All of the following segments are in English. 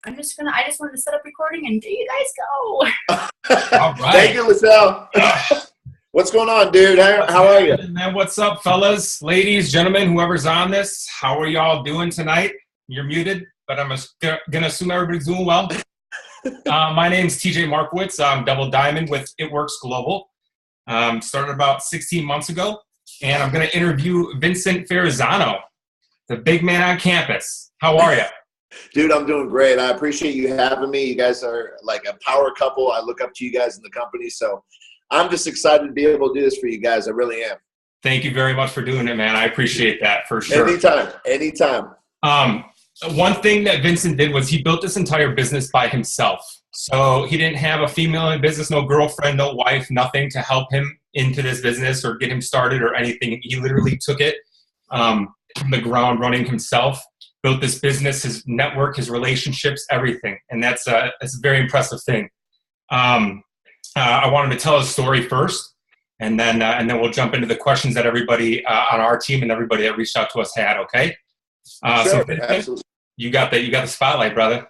I just wanted to set up recording and there you guys go. All right. Thank you, Lizelle. What's going on, dude? How are you? Man, what's up, fellas, ladies, gentlemen, whoever's on this? How are y'all doing tonight? You're muted, but I'm gonna assume everybody's doing well. My name's TJ Markiewicz. I'm Double Diamond with ItWorks Global. Started about 16 months ago, and I'm gonna interview Vincent Ferrazzano, the big man on campus. How are you? Dude, I'm doing great. I appreciate you having me. You guys are like a power couple. I look up to you guys in the company, so I'm just excited to be able to do this for you guys. I really am. Thank you very much for doing it, man. I appreciate that for sure. Anytime. One thing that Vincent did was he built this entire business by himself. So he didn't have a female in business, no girlfriend, no wife, nothing to help him into this business or get him started or anything. He literally took it from the ground running himself, built this business, his network, his relationships, everything. And that's a very impressive thing. I wanted to tell a story first, and then we'll jump into the questions that everybody on our team and everybody that reached out to us had. Okay. Sure, So absolutely. You got the spotlight, brother.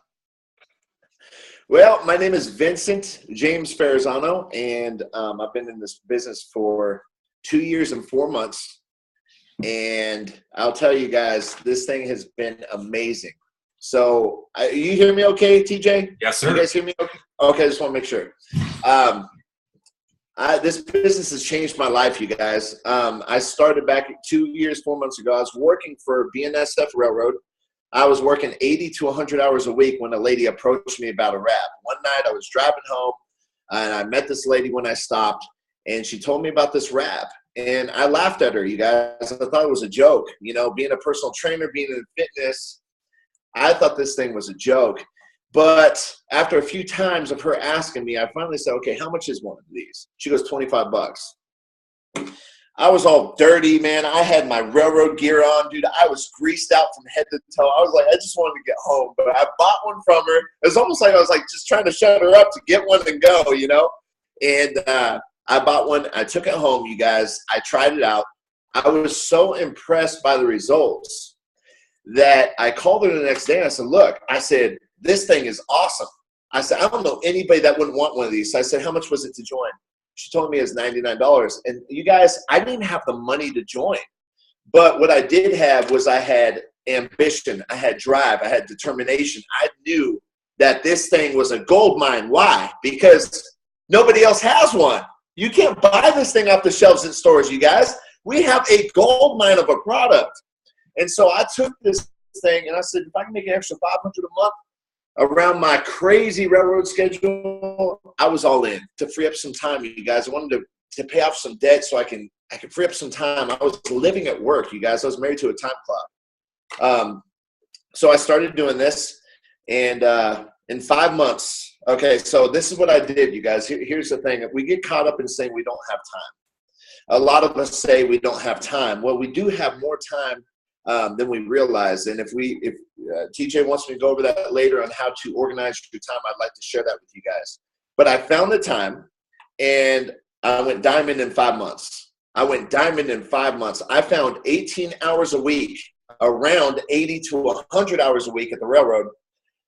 Well, my name is Vincent James Ferrazzano, and I've been in this business for 2 years and 4 months. And I'll tell you guys, this thing has been amazing. So you hear me okay, TJ? Yes, sir. You guys hear me okay? Okay, I just want to make sure. This business has changed my life, you guys. I started back 2 years, 4 months ago. I was working for BNSF Railroad. I was working 80 to 100 hours a week when a lady approached me about a wrap. One night I was driving home, and I met this lady when I stopped, and she told me about this wrap. And I laughed at her, you guys. I thought it was a joke. You know, being a personal trainer, being in fitness, I thought this thing was a joke. But after a few times of her asking me, I finally said, okay, how much is one of these? She goes, $25. I was all dirty, man. I had my railroad gear on, dude. I was greased out from head to toe. I was like, I just wanted to get home. But I bought one from her. It was almost like I was like just trying to shut her up to get one and go, you know. And I bought one. I took it home, you guys. I tried it out. I was so impressed by the results that I called her the next day and I said, look, I said, this thing is awesome. I said, I don't know anybody that wouldn't want one of these. So I said, how much was it to join? She told me it was $99. And you guys, I didn't have the money to join. But what I did have was I had ambition. I had drive. I had determination. I knew that this thing was a gold mine. Why? Because nobody else has one. You can't buy this thing off the shelves in stores, you guys. We have a gold mine of a product. And so I took this thing and I said, if I can make an extra $500 a month around my crazy railroad schedule, I was all in to free up some time, you guys. I wanted to pay off some debt so I can free up some time. I was living at work, you guys. I was married to a time clock. So I started doing this, and in 5 months, okay, so this is what I did, you guys. Here's the thing. We get caught up in saying we don't have time. A lot of us say we don't have time. Well, we do have more time than we realize. And if TJ wants me to go over that later on how to organize your time, I'd like to share that with you guys. But I found the time, and I went diamond in 5 months. I found 18 hours a week, around 80 to 100 hours a week at the railroad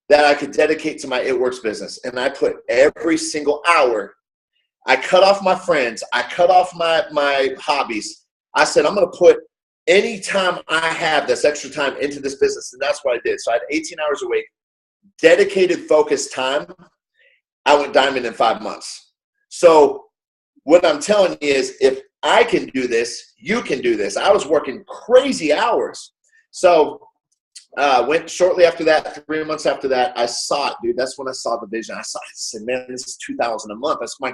that I could dedicate to my ItWorks business. And I put every single hour. I cut off my friends. I cut off my hobbies. I said, I'm going to put any time I have this extra time into this business. And that's what I did. So I had 18 hours a week, dedicated, focused time. I went diamond in 5 months. So what I'm telling you is if I can do this, you can do this. I was working crazy hours. So went shortly after that, 3 months after that, I saw it, dude. That's when I saw the vision. I said, man, this is $2,000 a month. That's my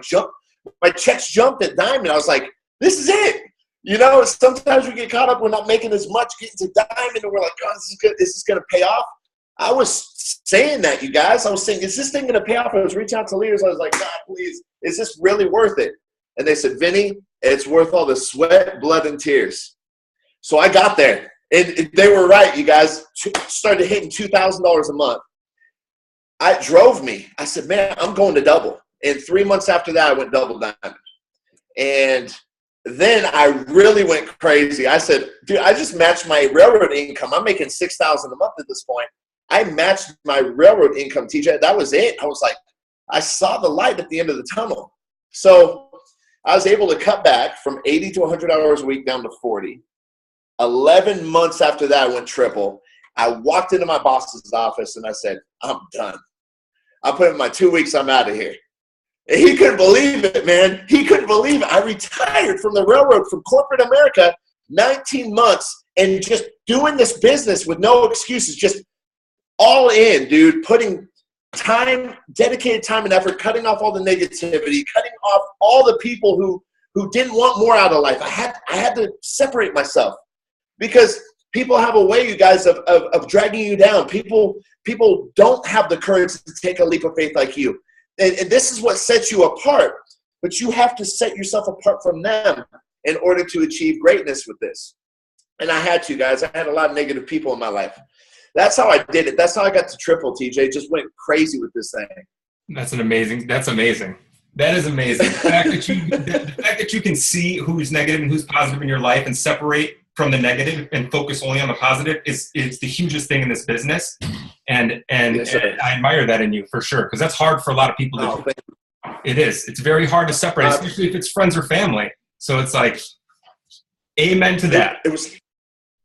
checks jumped at diamond. I was like, this is it. You know, sometimes we get caught up. We're not making as much getting to diamond, and we're like, oh, this is going to pay off. I was saying that, you guys. I was saying, is this thing going to pay off? I was reaching out to leaders. I was like, God, please, is this really worth it? And they said, Vinny, it's worth all the sweat, blood, and tears. So I got there. And they were right, you guys. Started hitting $2,000 a month. It drove me. I said, man, I'm going to double. And 3 months after that, I went double diamond. And then I really went crazy. I said, dude, I just matched my railroad income. I'm making $6,000 a month at this point. I matched my railroad income, TJ. That was it. I was like, I saw the light at the end of the tunnel. So I was able to cut back from 80 to 100 hours a week down to 40. 11 months after that, I went triple. I walked into my boss's office and I said, I'm done. I put in my 2 weeks, I'm out of here. And he couldn't believe it, man. He couldn't believe it. I retired from the railroad, from corporate America, 19 months, and just doing this business with no excuses, just all in, dude, putting time, dedicated time and effort, cutting off all the negativity, cutting off all the people who didn't want more out of life. I had to separate myself because people have a way, you guys, of dragging you down. People don't have the courage to take a leap of faith like you. And this is what sets you apart. But you have to set yourself apart from them in order to achieve greatness with this. And I had to, guys. I had a lot of negative people in my life. That's how I did it. That's how I got to triple, TJ. Just went crazy with this thing. That's amazing. That is amazing. The fact that you can see who's negative and who's positive in your life and separate from the negative and focus only on the positive is the hugest thing in this business. And Yes, I admire that in you for sure, because that's hard for a lot of people to do. It is. It's very hard to separate, especially if it's friends or family. So it's like, amen to that.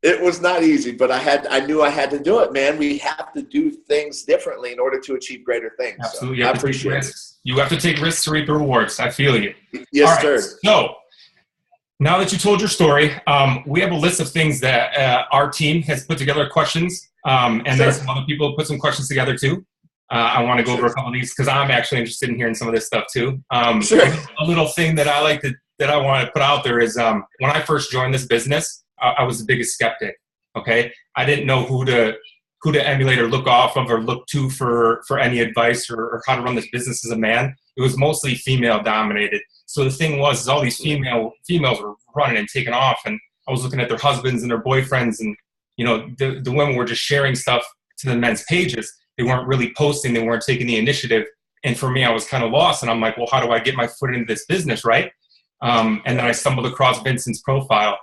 It was not easy, but I knew I had to do it, man. We have to do things differently in order to achieve greater things. Absolutely. So I appreciate it. You have to take risks to reap the rewards. I feel you. Yes, All right, sir. So now that you told your story, we have a list of things that our team has put together, questions, and then some other people put some questions together too. I want to go over a couple of these because I'm actually interested in hearing some of this stuff too. A little thing that I like that I want to put out there is when I first joined this business, I was the biggest skeptic. Okay, I didn't know who to emulate or look off of or look to for any advice or how to run this business as a man. It was mostly female dominated. So the thing was, is all these females were running and taking off, and I was looking at their husbands and their boyfriends, and the women were just sharing stuff to the men's pages. They weren't really posting. They weren't taking the initiative. And for me, I was kind of lost. And I'm like, well, how do I get my foot into this business, right? And then I stumbled across Vincent's profile.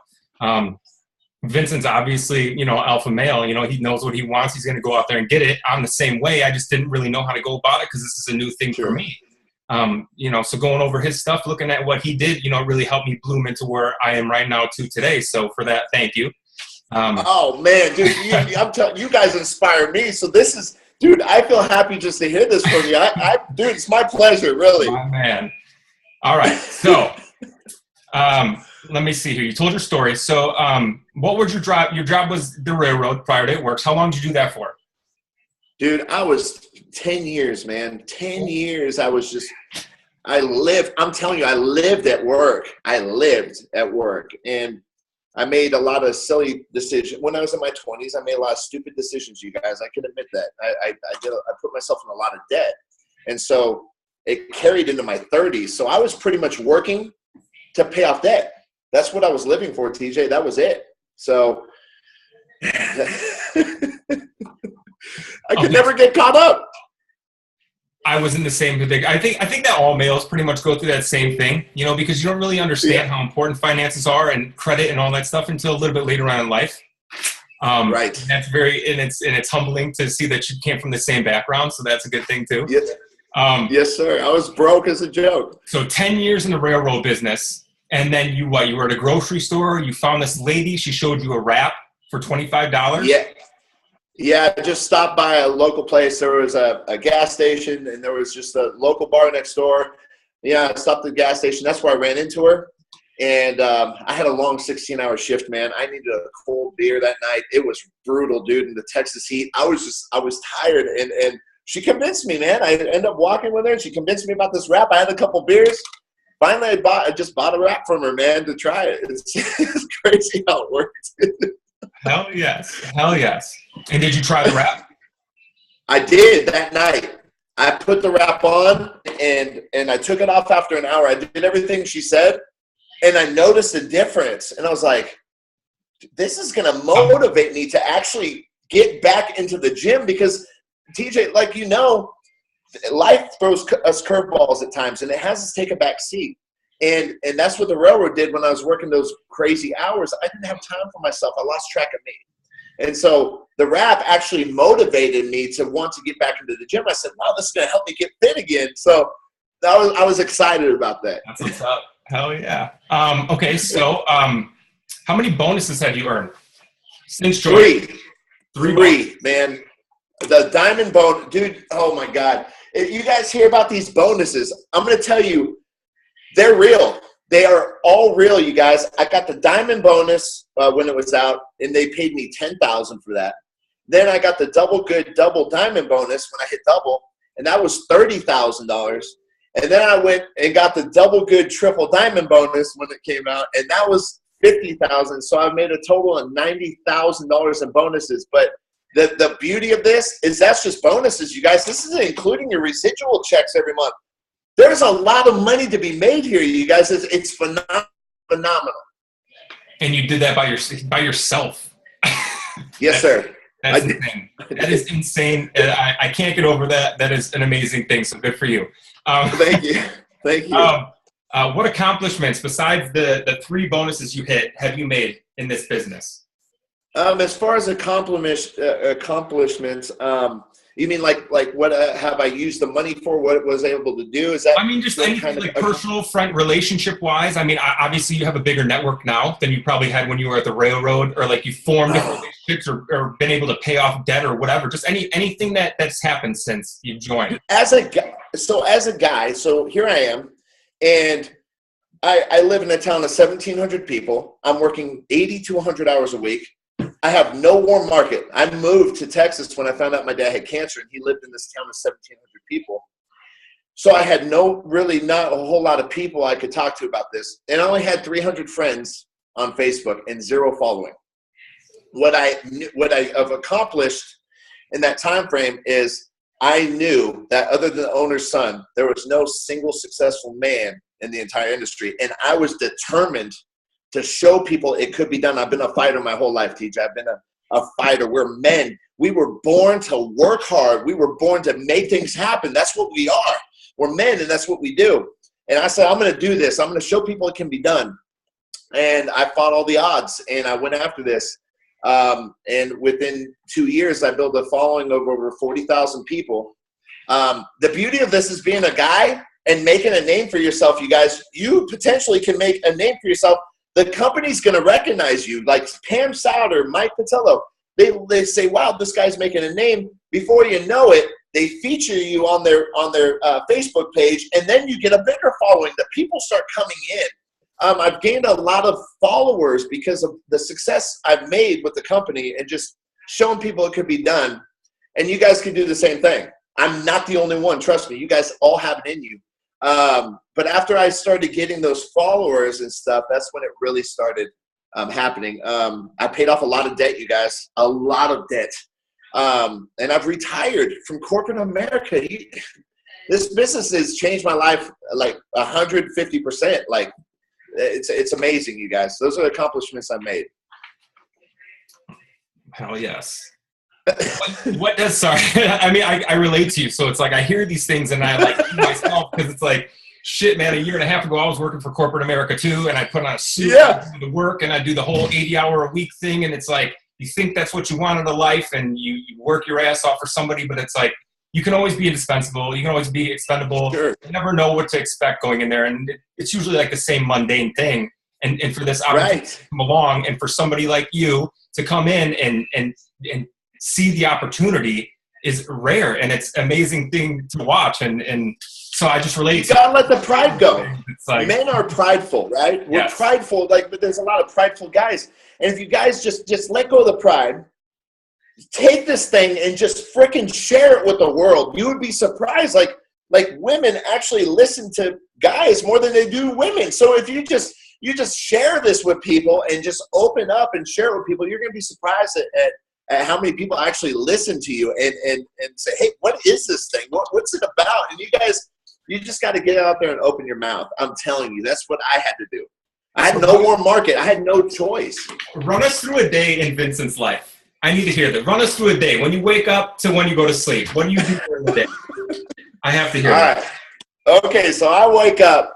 Vincent's obviously, alpha male. He knows what he wants. He's going to go out there and get it. I'm the same way. I just didn't really know how to go about it because this is a new thing for me. So going over his stuff, looking at what he did, really helped me bloom into where I am right now to today. So for that, thank you. Oh man, dude, I'm telling you guys inspire me. So this is, dude, I feel happy just to hear this from you. Dude, it's my pleasure, really. Oh, man. All right. So, let me see here. You told your story. So, what was your job? Your job was the railroad prior to ItWorks. How long did you do that for? Dude, I was 10 years, man. 10 years. I'm telling you, I lived at work. And I made a lot of silly decisions. When I was in my 20s, I made a lot of stupid decisions, you guys. I can admit that. I put myself in a lot of debt. And so it carried into my 30s. So I was pretty much working to pay off debt. That's what I was living for, TJ. That was it. So I could never get caught up. I was in the same thing. I think that all males pretty much go through that same thing, because you don't really understand how important finances are and credit and all that stuff until a little bit later on in life. Right. That's it's humbling to see that you came from the same background. So that's a good thing too. Yes. Yes, sir. I was broke as a joke. So 10 years in the railroad business. And then you were at a grocery store. You found this lady. She showed you a wrap for $25. Yeah, I just stopped by a local place. There was a gas station, and there was just a local bar next door. Yeah, I stopped at the gas station. That's where I ran into her. And I had a long 16-hour shift, man. I needed a cold beer that night. It was brutal, dude, in the Texas heat. I was tired, and she convinced me, man. I ended up walking with her, and she convinced me about this wrap. I had a couple beers. Finally, I just bought a wrap from her, man, to try it. It's crazy how it works. Hell yes. And did you try the wrap? I did that night. I put the wrap on, and I took it off after an hour. I did everything she said, and I noticed a difference. And I was like, this is going to motivate me to actually get back into the gym because, TJ, like life throws us curveballs at times, and it has us take a back seat. And that's what the railroad did when I was working those crazy hours. I didn't have time for myself. I lost track of me. And so the rap actually motivated me to want to get back into the gym. I said, wow, this is going to help me get fit again. So I was excited about that. That's what's up. Hell yeah. Okay, so how many bonuses have you earned since joining? Three, man. The diamond bonus, dude, oh my God. If you guys hear about these bonuses, I'm going to tell you, they're real. They are all real, you guys. I got the diamond bonus when it was out, and they paid me $10,000 for that. Then I got the double good, double diamond bonus when I hit double, and that was $30,000. And then I went and got the double good, triple diamond bonus when it came out, and that was $50,000. So I made a total of $90,000 in bonuses. But the beauty of this is that's just bonuses, you guys. This isn't including your residual checks every month. There's a lot of money to be made here, you guys. It's phenomenal. And you did that by yourself. Yes, sir. That's insane. That is insane. I can't get over that. That is an amazing thing. So good for you. Thank you. Thank you. What accomplishments besides the 3 bonuses you hit have you made in this business? As far as accomplishments, you mean like what have I used the money for? What was I able to do? Is that? I mean, just anything kind of like personal, friend, relationship wise. I mean, obviously you have a bigger network now than you probably had when you were at the railroad, or like you formed relationships or been able to pay off debt or whatever. Just anything that's happened since you joined. As a guy, so here I am, and I live in a town of 1,700 people. I'm working 80 to 100 hours a week. I have no warm market. I moved to Texas when I found out my dad had cancer, and he lived in this town of 1,700 people. So I had not a whole lot of people I could talk to about this. And I only had 300 friends on Facebook and 0 following. What I have accomplished in that time frame is I knew that other than the owner's son, there was no single successful man in the entire industry. And I was determined to show people it could be done. I've been a fighter my whole life, TJ. I've been a fighter. We're men. We were born to work hard. We were born to make things happen. That's what we are. We're men, and that's what we do. And I said, I'm going to do this. I'm going to show people it can be done. And I fought all the odds, and I went after this. And within 2 years, I built a following of over 40,000 people. The beauty of this is being a guy and making a name for yourself, you guys. You potentially can make a name for yourself. The company's going to recognize you, like Pam Souder, Mike Patello. They say, wow, this guy's making a name. Before you know it, they feature you on their Facebook page, and then you get a bigger following. The people start coming in. I've gained a lot of followers because of the success I've made with the company and just showing people it could be done. And you guys can do the same thing. I'm not the only one. Trust me. You guys all have it in you. But after I started getting those followers and stuff, that's when it really started happening. I paid off a lot of debt, you guys, a lot of debt. And I've retired from corporate America. This business has changed my life like 150%. Like it's amazing, you guys. Those are the accomplishments I made. Hell yes. What does, sorry, I mean, I relate to you. So it's like, I hear these things and I like myself, because it's like, shit, man, a year and a half ago, I was working for corporate America too. And I put on a suit to the work, and I do the whole 80-hour-a-week thing. And it's like, you think that's what you want in a life, and you work your ass off for somebody, but it's like, you can always be indispensable. You can always be expendable. Sure. You never know what to expect going in there. And it's usually like the same mundane thing. And for this opportunity to come along, and for somebody like you to come in and see the opportunity is rare, and it's an amazing thing to watch. And so I just relate. You gotta let the pride go. It's like, men are prideful, right? We're prideful, but there's a lot of prideful guys. And if you guys just let go of the pride, take this thing and just freaking share it with the world, you would be surprised. Like women actually listen to guys more than they do women. So if you just share this with people and just open up and share it with people, you're gonna be surprised at how many people actually listen to you and say, hey, what is this thing? What's it about? And you guys, you just got to get out there and open your mouth. I'm telling you, that's what I had to do. I had no warm market. I had no choice. Run us through a day in Vincent's life. I need to hear that. Run us through a day. When you wake up to when you go to sleep. What do you do during the day? I have to hear that. All right. Okay, so I wake up,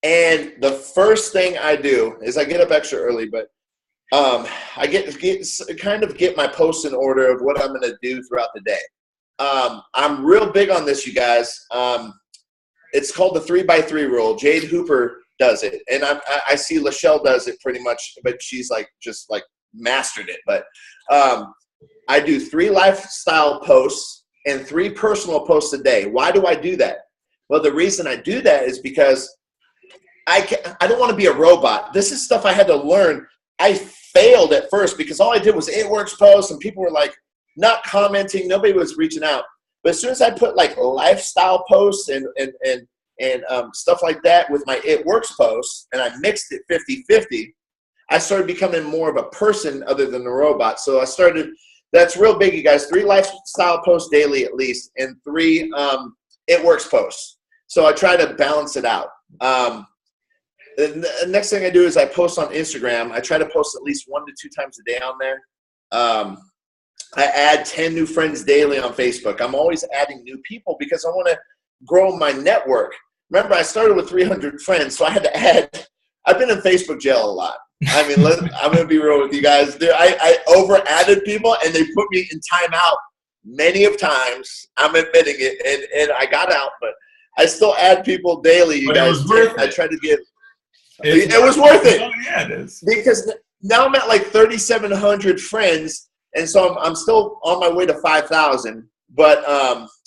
and the first thing I do is I get up extra early, but I get my posts in order of what I'm going to do throughout the day. I'm real big on this, you guys. It's called the 3x3 rule. Jade Hooper does it, and I see Lachelle does it pretty much, but she's just mastered it. But I do 3 lifestyle posts and 3 personal posts a day. Why do I do that? Well, the reason I do that is because I don't want to be a robot. This is stuff I had to learn. I failed at first because all I did was ItWorks posts, and people were not commenting. Nobody was reaching out. But as soon as I put lifestyle posts and stuff like that with my ItWorks posts, and I mixed it 50-50, I started becoming more of a person other than a robot. So that's real big, you guys. 3 lifestyle posts daily at least, and 3 ItWorks posts. So I try to balance it out. The next thing I do is I post on Instagram. I try to post at least 1 to 2 times a day on there. I add 10 new friends daily on Facebook. I'm always adding new people because I want to grow my network. Remember, I started with 300 friends, so I had to add. I've been in Facebook jail a lot. I mean, I'm going to be real with you guys. I over-added people, and they put me in timeout many of times. I'm admitting it, and I got out, but I still add people daily, you guys. It was worth it. I try to get it was worth it. Oh, yeah, it is. Because now I'm at 3,700 friends, and so I'm still on my way to 5,000. But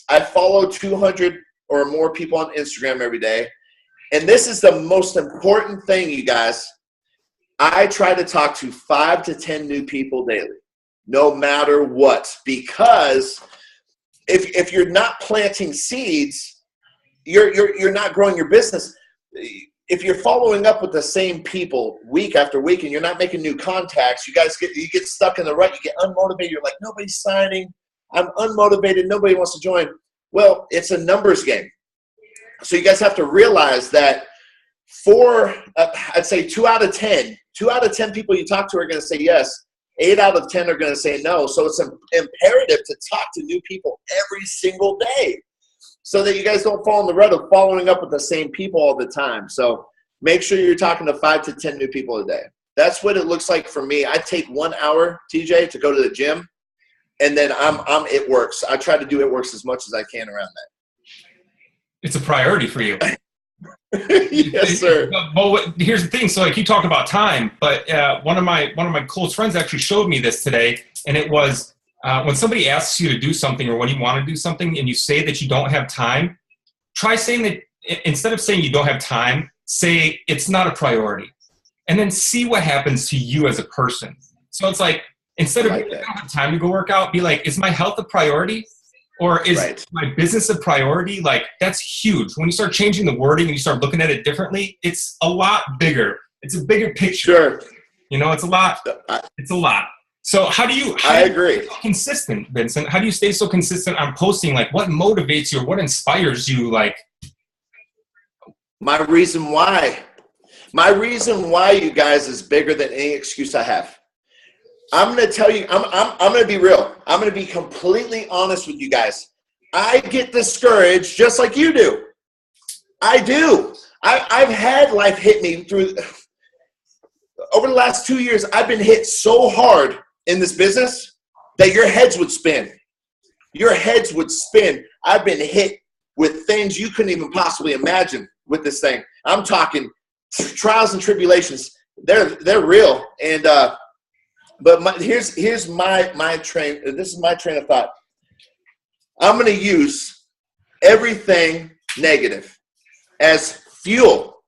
I follow 200 or more people on Instagram every day. And this is the most important thing, you guys. I try to talk to 5 to 10 new people daily, no matter what. Because if you're not planting seeds, you're not growing your business. If you're following up with the same people week after week and you're not making new contacts, you get stuck in the rut. You get unmotivated. You're like, nobody's signing. I'm unmotivated. Nobody wants to join. Well, it's a numbers game. So you guys have to realize that I'd say 2 out of 10 people you talk to are going to say yes. 8 out of 10 are going to say no. So it's imperative to talk to new people every single day, so that you guys don't fall in the rut of following up with the same people all the time. So make sure you're talking to 5 to 10 new people a day. That's what it looks like for me. I take 1 hour, TJ, to go to the gym, and then I'm ItWorks. I try to do ItWorks as much as I can around that. It's a priority for you. Yes, sir. Well, here's the thing. So you talked about time, but one of my close friends actually showed me this today, and it was, when somebody asks you to do something or when you want to do something and you say that you don't have time, try saying that instead of saying you don't have time, say it's not a priority. And then see what happens to you as a person. So it's instead of I don't have time to go work out, be like, is my health a priority? Or is my business a priority? That's huge. When you start changing the wording and you start looking at it differently, it's a lot bigger. It's a bigger picture. Sure. It's a lot. It's a lot. So how do you agree. Stay consistent, Vincent? How do you stay so consistent on posting? What motivates you or what inspires you? My reason why, you guys, is bigger than any excuse I have. I'm going to tell you, I'm going to be real. I'm going to be completely honest with you guys. I get discouraged just like you do. I do. I've had life hit me over the last 2 years. I've been hit so hard in this business that your heads would spin. Your heads would spin. I've been hit with things you couldn't even possibly imagine with this thing. I'm talking trials and tribulations. They're real. And but here's my train. This is my train of thought. I'm going to use everything negative as fuel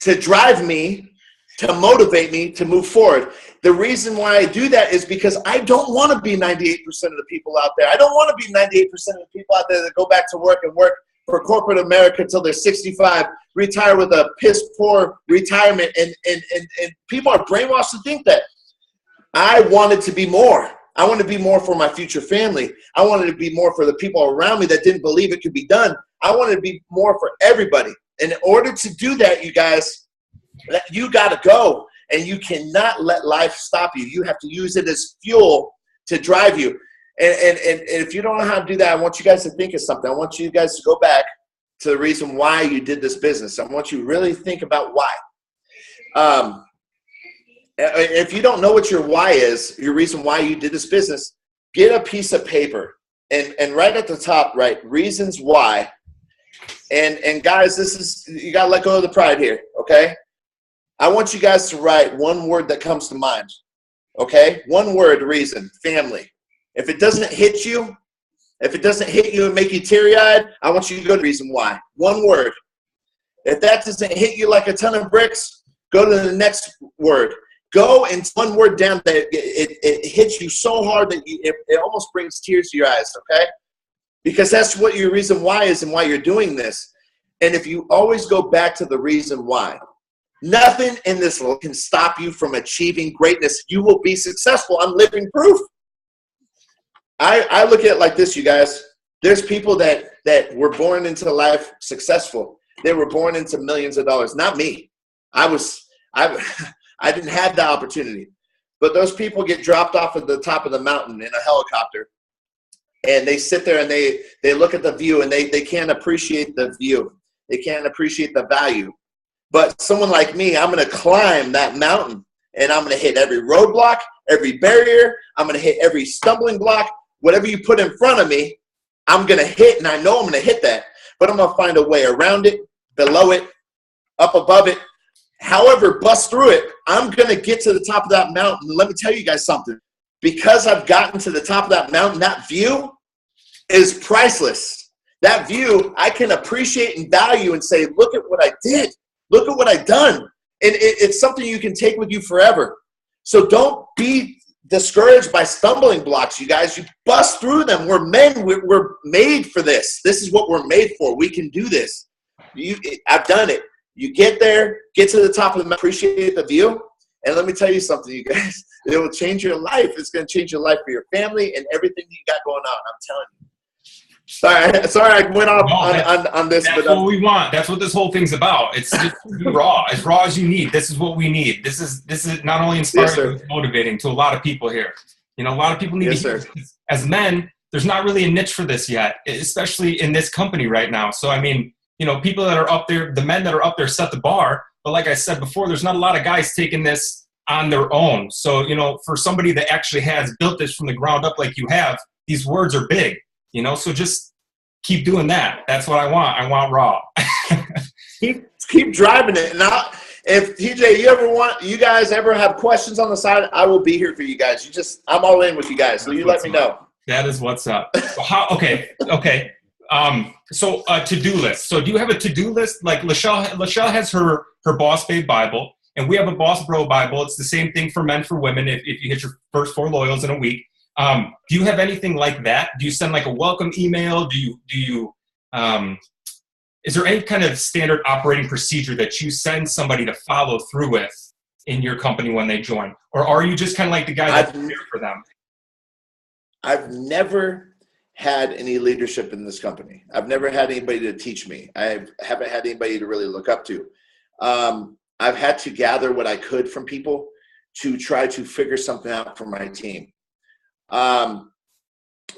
to drive me, to motivate me to move forward. The reason why I do that is because I don't want to be 98% of the people out there. I don't want to be 98% of the people out there that go back to work and work for corporate America until they're 65, retire with a piss poor retirement, and people are brainwashed to think that. I wanted to be more. I wanted to be more for my future family. I wanted to be more for the people around me that didn't believe it could be done. I wanted to be more for everybody. And in order to do that, you guys, you got to go. And you cannot let life stop you. You have to use it as fuel to drive you. And if you don't know how to do that, I want you guys to think of something. I want you guys to go back to the reason why you did this business. I want you to really think about why. if you don't know what your why is, your reason why you did this business, get a piece of paper and right at the top, write reasons why. And guys, you got to let go of the pride here, okay? I want you guys to write one word that comes to mind, okay? One word reason, family. If it doesn't hit you and make you teary-eyed, I want you to go to reason why. One word. If that doesn't hit you like a ton of bricks, go to the next word. Go and one word down that it hits you so hard that it almost brings tears to your eyes, okay? Because that's what your reason why is and why you're doing this. And if you always go back to the reason why, nothing in this world can stop you from achieving greatness. You will be successful. I'm living proof. I look at it like this, you guys. There's people that were born into life successful. They were born into millions of dollars. Not me. I didn't have the opportunity. But those people get dropped off at the top of the mountain in a helicopter. And they sit there and they look at the view and they can't appreciate the view. They can't appreciate the value. But someone like me, I'm going to climb that mountain and I'm going to hit every roadblock, every barrier. I'm going to hit every stumbling block. Whatever you put in front of me, I'm going to hit, and I know I'm going to hit that. But I'm going to find a way around it, below it, up above it. However, bust through it, I'm going to get to the top of that mountain. And let me tell you guys something. Because I've gotten to the top of that mountain, that view is priceless. That view, I can appreciate and value and say, look at what I did. Look at what I've done. And it's something you can take with you forever. So don't be discouraged by stumbling blocks, you guys. You bust through them. We're men. We're made for this. This is what we're made for. We can do this. I've done it. You get there, get to the top of the mountain, appreciate the view. And let me tell you something, you guys. It will change your life. It's going to change your life for your family and everything you got going on. I'm telling you. Sorry, I went off on this. That's what we want. That's what this whole thing's about. It's just raw, as raw as you need. This is what we need. This is not only inspiring, but motivating to a lot of people here. You know, a lot of people need to hear this. As men, there's not really a niche for this yet, especially in this company right now. So, I mean, you know, people that are up there, the men that are up there set the bar. But like I said before, there's not a lot of guys taking this on their own. So, you know, for somebody that actually has built this from the ground up like you have, these words are big. You know, so just keep doing that. That's what I want. I want raw. keep driving it. Now, if TJ, you guys ever have questions on the side, I will be here for you guys. I'm all in with you guys. So you let me know. That is what's up. Okay. So a to-do list. So do you have a to-do list? Like Lachelle has her Boss Babe Bible, and we have a Boss Bro Bible. It's the same thing for men, for women. If you hit your first 4 loyals in a week. Do you have anything like that? Do you send like a welcome email? Is there any kind of standard operating procedure that you send somebody to follow through with in your company when they join? Or are you just kind of like the guy that's there for them? I've never had any leadership in this company. I've never had anybody to teach me. I haven't had anybody to really look up to. I've had to gather what I could from people to try to figure something out for my team.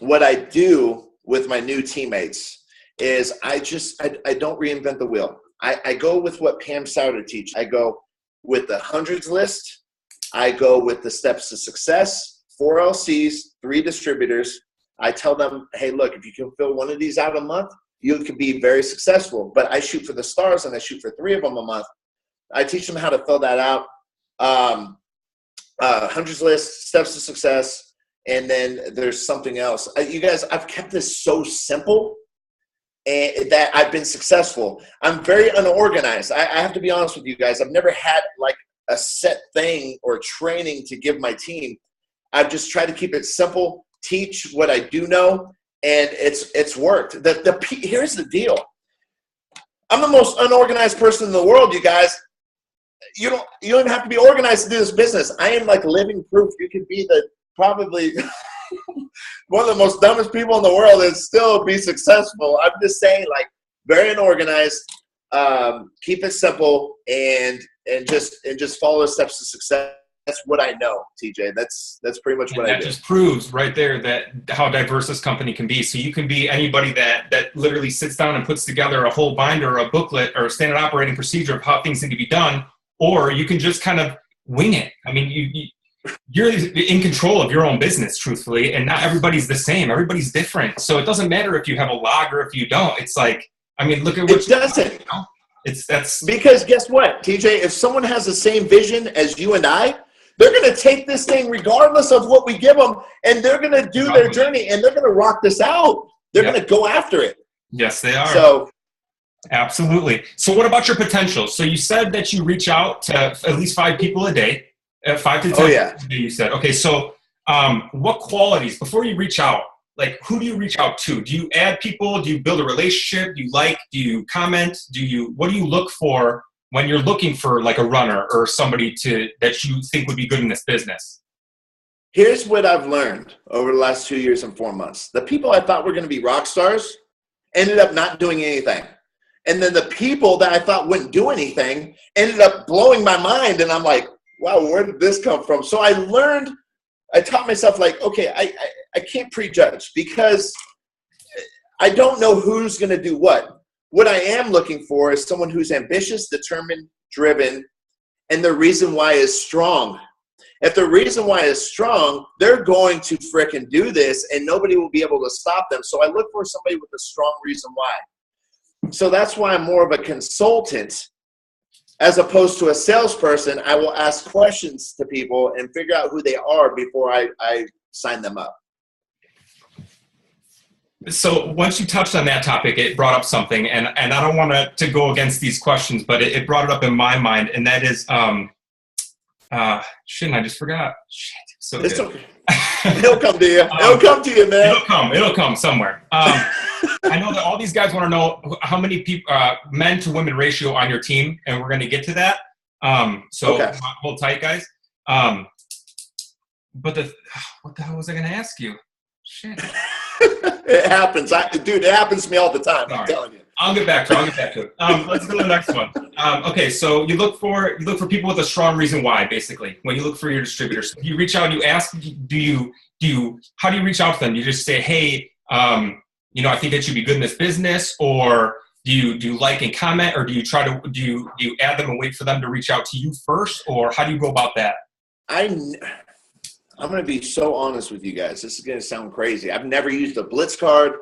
What I do with my new teammates is I don't reinvent the wheel. I go with what Pam Sauter teaches. I go with the hundreds list. I go with the steps to success, 4 LCs, 3 distributors. I tell them, hey, look, if you can fill one of these out a month, you can be very successful. But I shoot for the stars and I shoot for 3 of them a month. I teach them how to fill that out. Hundreds list, steps to success. And then there's something else. You guys, I've kept this so simple and that I've been successful. I'm very unorganized. I have to be honest with you guys. I've never had like a set thing or training to give my team. I've just tried to keep it simple, teach what I do know, and it's worked. Here's the deal. I'm the most unorganized person in the world, you guys. You don't even have to be organized to do this business. I am like living proof. You could be probably one of the most dumbest people in the world and still be successful. I'm just saying, like, very unorganized. Keep it simple and just follow the steps to success. That's what I know, TJ. That's pretty much what I do. That just proves right there that how diverse this company can be. So you can be anybody that literally sits down and puts together a whole binder or a booklet or a standard operating procedure of how things need to be done, or you can just kind of wing it. I mean, you're in control of your own business, truthfully, and not everybody's the same. Everybody's different. So it doesn't matter if you have a log or if you don't. It's like, I mean, look at what it doesn't. You know? That's because guess what, TJ? If someone has the same vision as you and I, they're going to take this thing regardless of what we give them, and they're going to do their journey, and they're going to rock this out. They're going to go after it. Yes, they are. So, absolutely. So what about your potential? So you said that you reach out to at least 5 people a day, 5 to 10 oh, yeah. a day, you said. Okay, so what qualities, before you reach out, like who do you reach out to? Do you add people? Do you build a relationship? Do you like? Do you comment? What do you look for when you're looking for like a runner or somebody that you think would be good in this business? Here's what I've learned over the last 2 years and 4 months. The people I thought were going to be rock stars ended up not doing anything. And then the people that I thought wouldn't do anything ended up blowing my mind. And I'm like, wow, where did this come from? So I taught myself, like, okay, I can't prejudge because I don't know who's going to do what. What I am looking for is someone who's ambitious, determined, driven, and the reason why is strong. If the reason why is strong, they're going to frickin' do this and nobody will be able to stop them. So I look for somebody with a strong reason why. So that's why I'm more of a consultant as opposed to a salesperson. I will ask questions to people and figure out who they are before I sign them up. So once you touched on that topic, it brought up something, and I don't want to go against these questions, but it brought it up in my mind, and that is, shouldn't I just forgot? Shit, so it's good. Okay. It'll come to you. It'll come to you, man. It'll come somewhere. I know that all these guys want to know how many people, men to women ratio on your team, and we're going to get to that. So okay. Hold tight, guys. But what the hell was I going to ask you? Shit. It happens. Dude, it happens to me all the time. I'm telling you. I'll get back to it. Let's go to the next one. Okay, so you look for people with a strong reason why, basically, when you look for your distributors. You reach out and you ask, how do you reach out to them? You just say, hey, I think that you'd be good in this business, or do you like and comment, or do you add them and wait for them to reach out to you first, or how do you go about that? I'm going to be so honest with you guys. This is going to sound crazy. I've never used a Blitz card.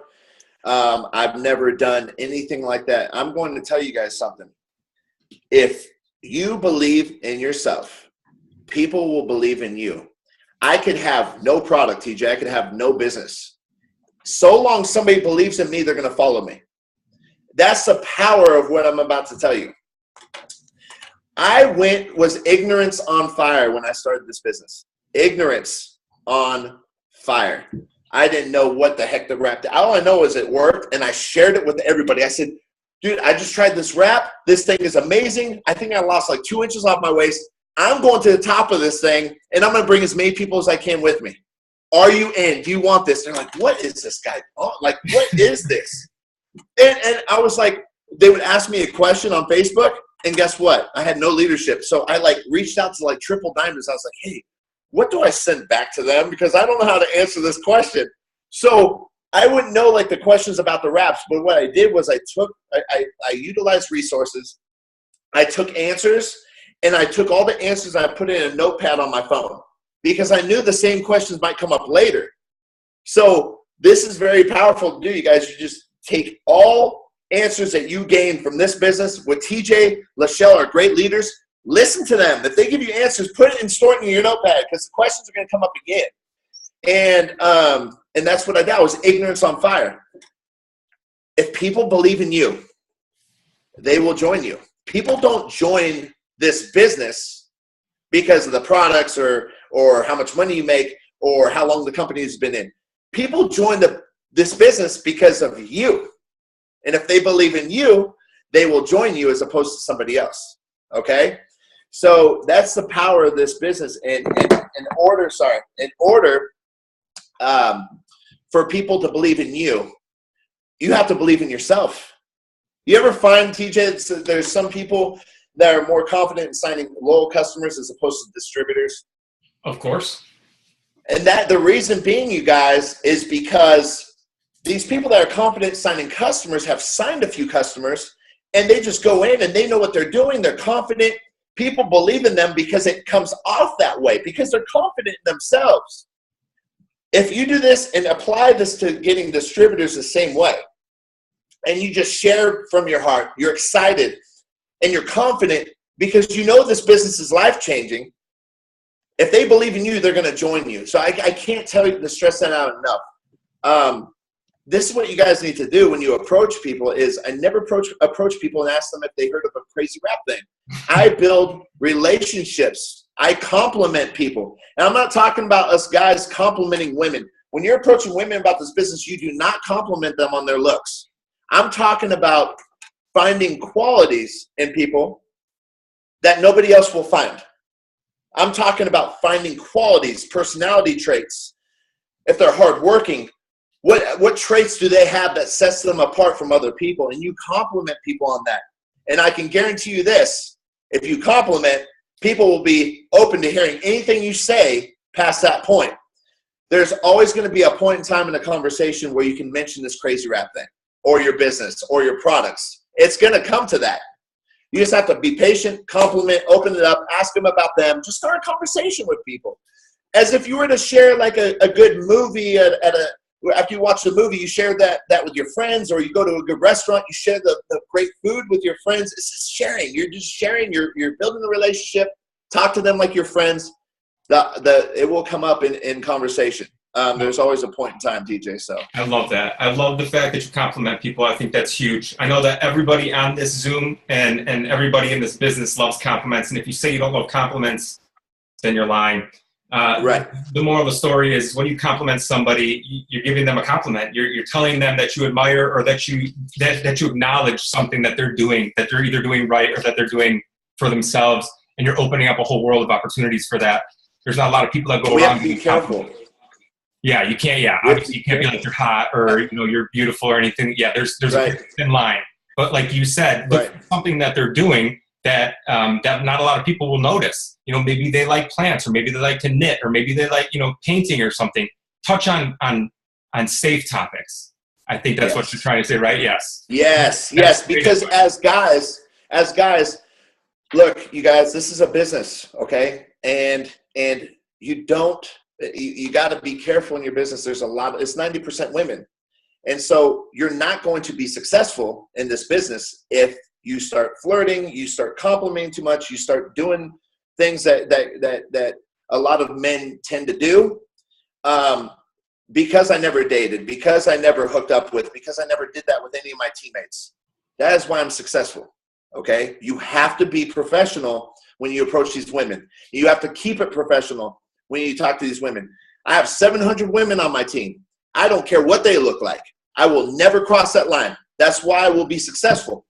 I've never done anything like that. I'm going to tell you guys something. If you believe in yourself, people will believe in you. I could have no product, TJ. I could have no business. So long somebody believes in me, they're going to follow me. That's the power of what I'm about to tell you. Was ignorance on fire when I started this business. Ignorance on fire. I didn't know what the heck the wrap. All I know is it worked, and I shared it with everybody. I said, dude, I just tried this wrap. This thing is amazing. I think I lost like 2 inches off my waist. I'm going to the top of this thing, and I'm going to bring as many people as I can with me. Are you in? Do you want this? They're like, what is this guy? Oh, like, what is this? And I was like, they would ask me a question on Facebook, and guess what? I had no leadership. So I reached out to Triple Diamonds. I was like, hey, what do I send back to them? Because I don't know how to answer this question. So I wouldn't know the questions about the wraps, but what I did was I utilized resources. I took answers, and I took all the answers and I put it in a notepad on my phone because I knew the same questions might come up later. So this is very powerful to do, you guys. You just take all answers that you gain from this business with TJ, Lachelle are great leaders. Listen to them. If they give you answers, put it and store it in your notepad because the questions are going to come up again. And that's what I did. I was ignorance on fire. If people believe in you, they will join you. People don't join this business because of the products or how much money you make or how long the company has been in. People join this business because of you. And if they believe in you, they will join you as opposed to somebody else. Okay? So that's the power of this business. In order for people to believe in you, you have to believe in yourself. You ever find, TJ, there's some people that are more confident in signing loyal customers as opposed to distributors? Of course. And that the reason being, you guys, is because these people that are confident signing customers have signed a few customers, and they just go in and they know what they're doing. They're confident. people believe in them because it comes off that way, because they're confident in themselves. If you do this and apply this to getting distributors the same way, and you just share from your heart, you're excited and you're confident because you know this business is life-changing. If they believe in you, they're going to join you. So I can't tell you to stress that out enough. This is what you guys need to do when you approach people is I never approach people and ask them if they heard of a crazy rap thing. I build relationships. I compliment people. And I'm not talking about us guys complimenting women. When you're approaching women about this business, you do not compliment them on their looks. I'm talking about finding qualities in people that nobody else will find. I'm talking about finding qualities, personality traits. If they're hardworking, what traits do they have that sets them apart from other people? And you compliment people on that. And I can guarantee you this, if you compliment, people will be open to hearing anything you say past that point. There's always going to be a point in time in a conversation where you can mention this crazy rap thing or your business or your products. It's going to come to that. You just have to be patient, compliment, open it up, ask them about them. Just start a conversation with people. As if you were to share like a good movie after you watch the movie, you share that with your friends, or you go to a good restaurant, you share the great food with your friends. It's just sharing. You're just sharing. You're building a relationship. Talk to them like your friends. It will come up in conversation. There's always a point in time, TJ. So I love that. I love the fact that you compliment people. I think that's huge. I know that everybody on this Zoom and everybody in this business loves compliments. And if you say you don't love compliments, then you're lying. Right. The moral of the story is when you compliment somebody, you're giving them a compliment. You're telling them that you admire or that you acknowledge something that they're doing, that they're either doing right or that they're doing for themselves. And you're opening up a whole world of opportunities for that. There's not a lot of people that go we around. have to be careful. Yeah, you can't. Yeah, obviously you can't be like you're hot or you're beautiful or anything. Yeah, there's right. a thin line. But like you said, look for something that they're doing that that not a lot of people will notice. Maybe they like plants, or maybe they like to knit, or maybe they like painting or something. Touch on safe topics. I think that's what you're trying to say, right? Yes. Yes. Because as guys, look, you guys, this is a business, okay? And you don't. You got to be careful in your business. There's it's 90% women. And so you're not going to be successful in this business if you start flirting, you start complimenting too much, you start doing things that a lot of men tend to do. Because I never dated, because I never hooked up with, because I never did that with any of my teammates. That is why I'm successful, okay? You have to be professional when you approach these women. You have to keep it professional when you talk to these women. I have 700 women on my team. I don't care what they look like. I will never cross that line. That's why I will be successful.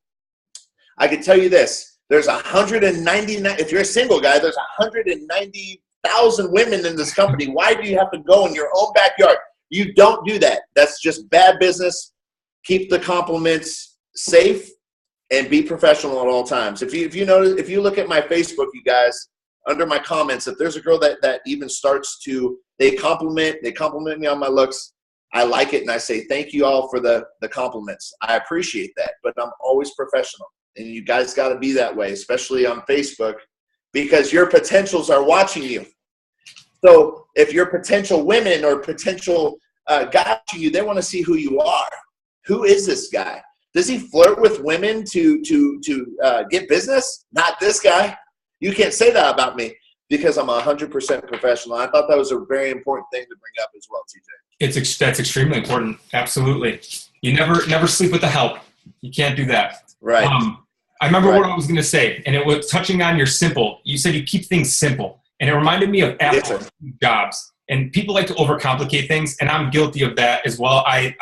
I can tell you this. There's 199, if you're a single guy, there's 190,000 women in this company. Why do you have to go in your own backyard? You don't do that. That's just bad business. Keep the compliments safe and be professional at all times. If you notice, if you look at my Facebook, you guys, under my comments, if there's a girl that even starts to, they compliment me on my looks, I like it, and I say thank you all for the compliments. I appreciate that, but I'm always professional, and you guys got to be that way, especially on Facebook, because your potentials are watching you. So if your potential women or potential guys watching you, they want to see who you are. Who is this guy? Does he flirt with women to get business? Not this guy. You can't say that about me because I'm 100% professional. I thought that was a very important thing to bring up as well, TJ. That's extremely important. Absolutely. You never sleep with the help. You can't do that. Right. I remember what I was going to say, and it was touching on your simple. You said you keep things simple, and it reminded me of Apple jobs. And people like to overcomplicate things, and I'm guilty of that as well. I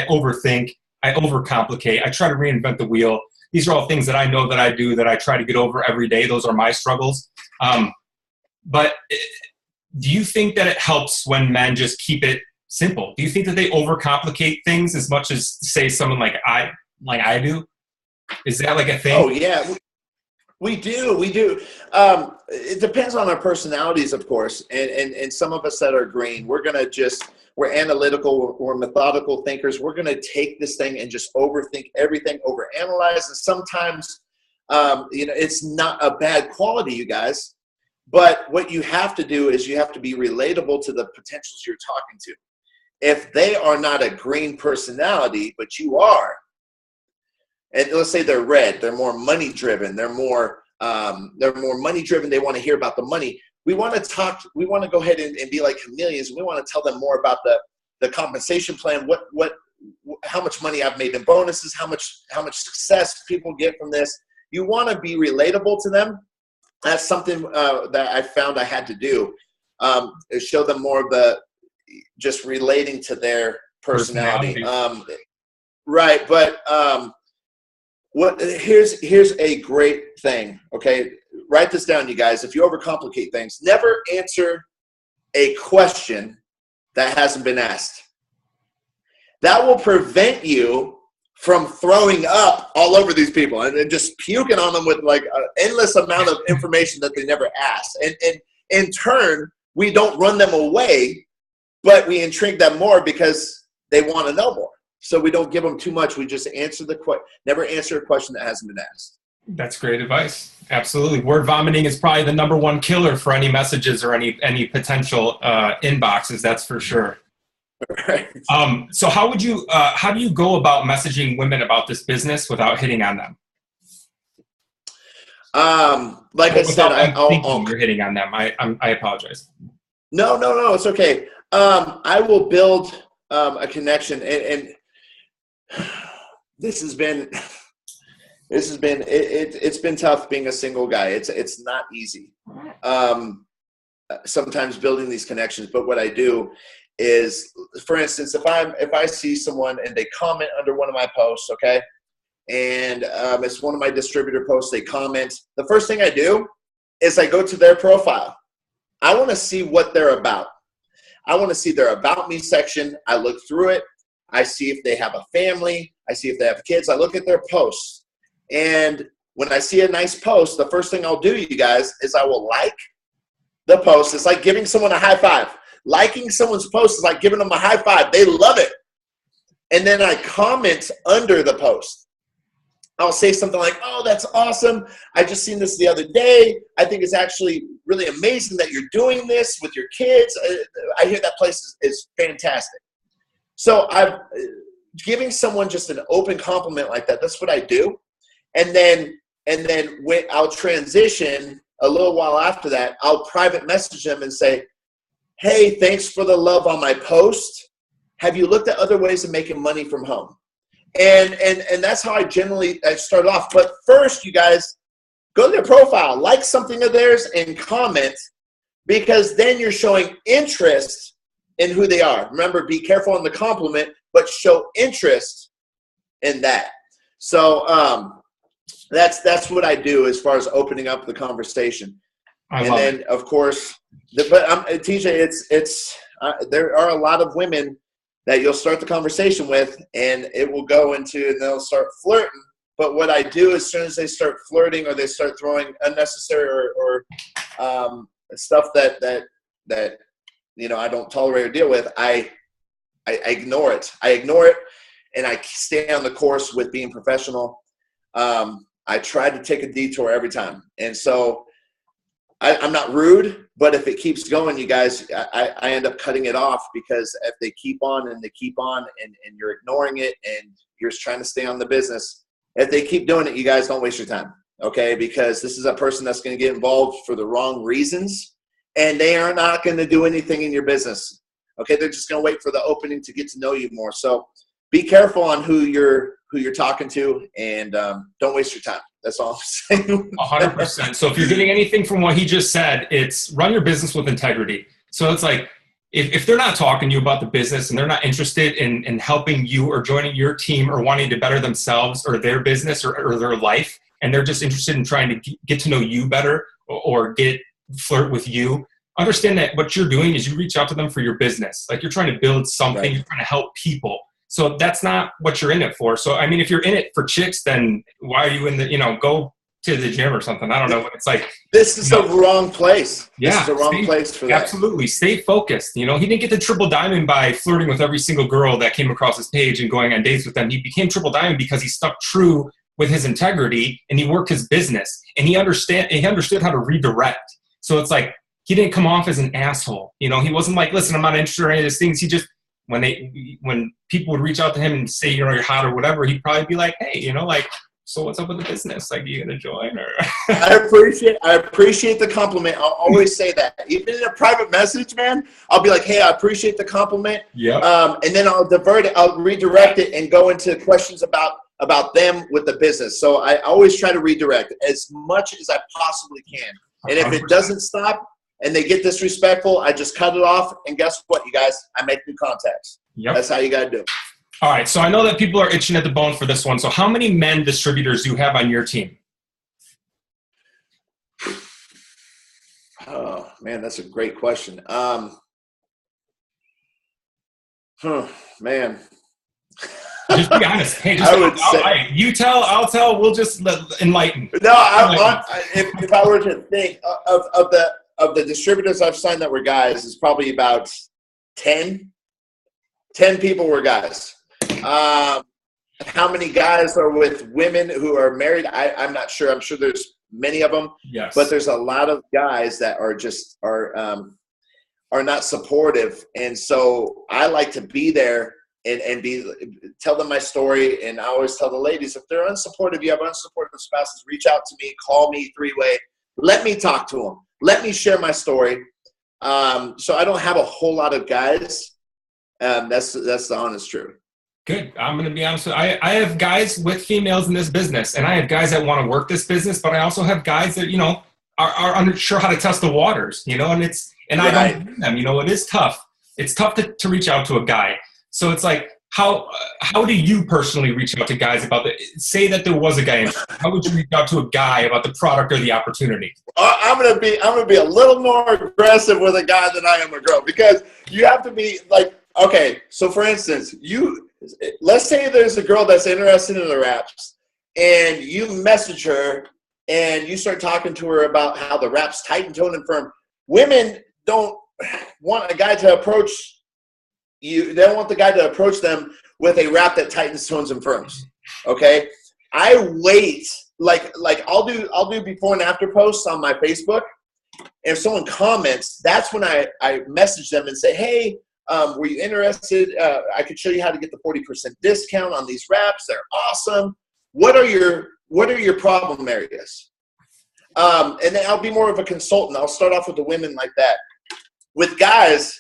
overthink, I overcomplicate, I try to reinvent the wheel. These are all things that I know that I do, that I try to get over every day. Those are my struggles. But do you think that it helps when men just keep it simple? Do you think that they overcomplicate things as much as, say, someone like I do? Is that like a thing? Oh, yeah. We do. It depends on our personalities, of course. And some of us that are green, we're analytical, we're methodical thinkers. We're going to take this thing and just overthink everything, overanalyze. And sometimes It's not a bad quality, you guys. But what you have to do is you have to be relatable to the potentials you're talking to. If they are not a green personality, but you are, and let's say they're red, they're more money driven, they're more money driven, they want to hear about the money. We want to go ahead and be like chameleons. We want to tell them more about the compensation plan, how much money I've made in bonuses, how much success people get from this. You want to be relatable to them. That's something that I found I had to do, is show them more of just relating to their personality. Right, but here's a great thing, okay? Write this down, you guys. If you overcomplicate things, never answer a question that hasn't been asked. That will prevent you from throwing up all over these people and just puking on them with like an endless amount of information that they never asked. And in turn, we don't run them away, but we intrigue them more because they want to know more. So we don't give them too much. We just never answer a question that hasn't been asked. That's great advice. Absolutely. Word vomiting is probably the #1 killer for any messages or any potential inboxes. That's for sure. Right. So how do you go about messaging women about this business without hitting on them? Like I said, you're hitting on them. I apologize. No, it's okay. I will build a connection, and it's been tough being a single guy. It's not easy. Sometimes building these connections, but what I do is, for instance, if I see someone and they comment under one of my posts, okay, and it's one of my distributor posts, they comment, the first thing I do is I go to their profile. I want to see what they're about. I want to see their About Me section. I look through it. I see if they have a family. I see if they have kids. I look at their posts. And when I see a nice post, the first thing I'll do, you guys, is I will like the post. It's like giving someone a high five. Liking someone's post is like giving them a high five. They love it. And then I comment under the post. I'll say something like, oh, that's awesome. I just seen this the other day. I think it's actually really amazing that you're doing this with your kids. I hear that place is fantastic. So I'm giving someone just an open compliment like that. That's what I do. And then when I'll transition a little while after that, I'll private message them and say, hey, thanks for the love on my post. Have you looked at other ways of making money from home? And that's how I generally start off. But first, you guys, go to their profile, like something of theirs, and comment, because then you're showing interest in who they are. Remember, be careful on the compliment, but show interest in that. So that's what I do as far as opening up the conversation. And then, of course, TJ, there are a lot of women that you'll start the conversation with, and it will go into, and they'll start flirting. But what I do, as soon as they start flirting or they start throwing unnecessary or stuff that I don't tolerate or deal with, I ignore it. I ignore it, and I stay on the course with being professional. I try to take a detour every time, and so I'm not rude, but if it keeps going, you guys, I end up cutting it off, because if they keep on and you're ignoring it and you're trying to stay on the business, if they keep doing it, you guys, don't waste your time, okay? Because this is a person that's going to get involved for the wrong reasons, and they are not going to do anything in your business, okay? They're just going to wait for the opening to get to know you more. So be careful on who you're talking to, and don't waste your time. That's all I'm saying. 100%. So if you're getting anything from what he just said, it's run your business with integrity. So it's like, if they're not talking to you about the business and they're not interested in helping you or joining your team or wanting to better themselves or their business or their life, and they're just interested in trying to get to know you better or flirt with you, understand that what you're doing is you reach out to them for your business. Like, you're trying to build something, right. You're trying to help people. So that's not what you're in it for. So, I mean, if you're in it for chicks, then why are you in go to the gym or something? I don't know. It's like, this is the wrong place. Yeah, this is the wrong place for that. Absolutely. Stay focused. He didn't get the triple diamond by flirting with every single girl that came across his page and going on dates with them. He became triple diamond because he stuck true with his integrity, and he worked his business, and he understood how to redirect. So it's like, he didn't come off as an asshole. You know, he wasn't like, listen, I'm not interested in any of these things. He just, when people would reach out to him and say, you know, you're hot or whatever, he'd probably be like, hey, you know, like, so what's up with the business? Like, are you gonna join? Or I appreciate the compliment. I'll always say that. Even in a private message, man, I'll be like, hey, I appreciate the compliment. Yeah. And then I'll redirect it and go into questions about them with the business. So I always try to redirect as much as I possibly can. And if it doesn't stop and they get disrespectful, I just cut it off. And guess what, you guys? I make new contacts. Yep. That's how you got to do it. All right. So I know that people are itching at the bone for this one. So how many men distributors do you have on your team? Oh, man, that's a great question. Man. Just be honest. Hey, you tell, I'll tell. We'll just enlighten. No, if I were to think of the distributors I've signed that were guys, it's probably about 10 people were guys. How many guys are with women who are married? I'm not sure. I'm sure there's many of them. Yes. But there's a lot of guys that are not supportive, and so I like to be there and tell them my story. And I always tell the ladies, if they're unsupportive, you have unsupportive spouses, reach out to me, call me three-way, let me talk to them, let me share my story. So I don't have a whole lot of guys. That's the honest truth. Good. I'm going to be honest with you. I have guys with females in this business, and I have guys that want to work this business, but I also have guys that, you know, are unsure how to test the waters, you know, and right. I don't blame them. You know, it is tough. It's tough to reach out to a guy. So it's like, how do you personally reach out to guys about say that there was a guy, how would you reach out to a guy about the product or the opportunity? I'm gonna be a little more aggressive with a guy than I am a girl, because you have to be like, okay, so for instance, let's say there's a girl that's interested in the wraps, and you message her and you start talking to her about how the wrap's tight and toned and firm. Women don't want a guy to approach you. They don't want the guy to approach them with a wrap that tightens, tones, and firms. Okay, I wait. Like I'll do before and after posts on my Facebook. If someone comments, that's when I message them and say, hey, were you interested? I could show you how to get the 40% discount on these wraps. They're awesome. What are your problem areas? And then I'll be more of a consultant. I'll start off with the women like that. With guys,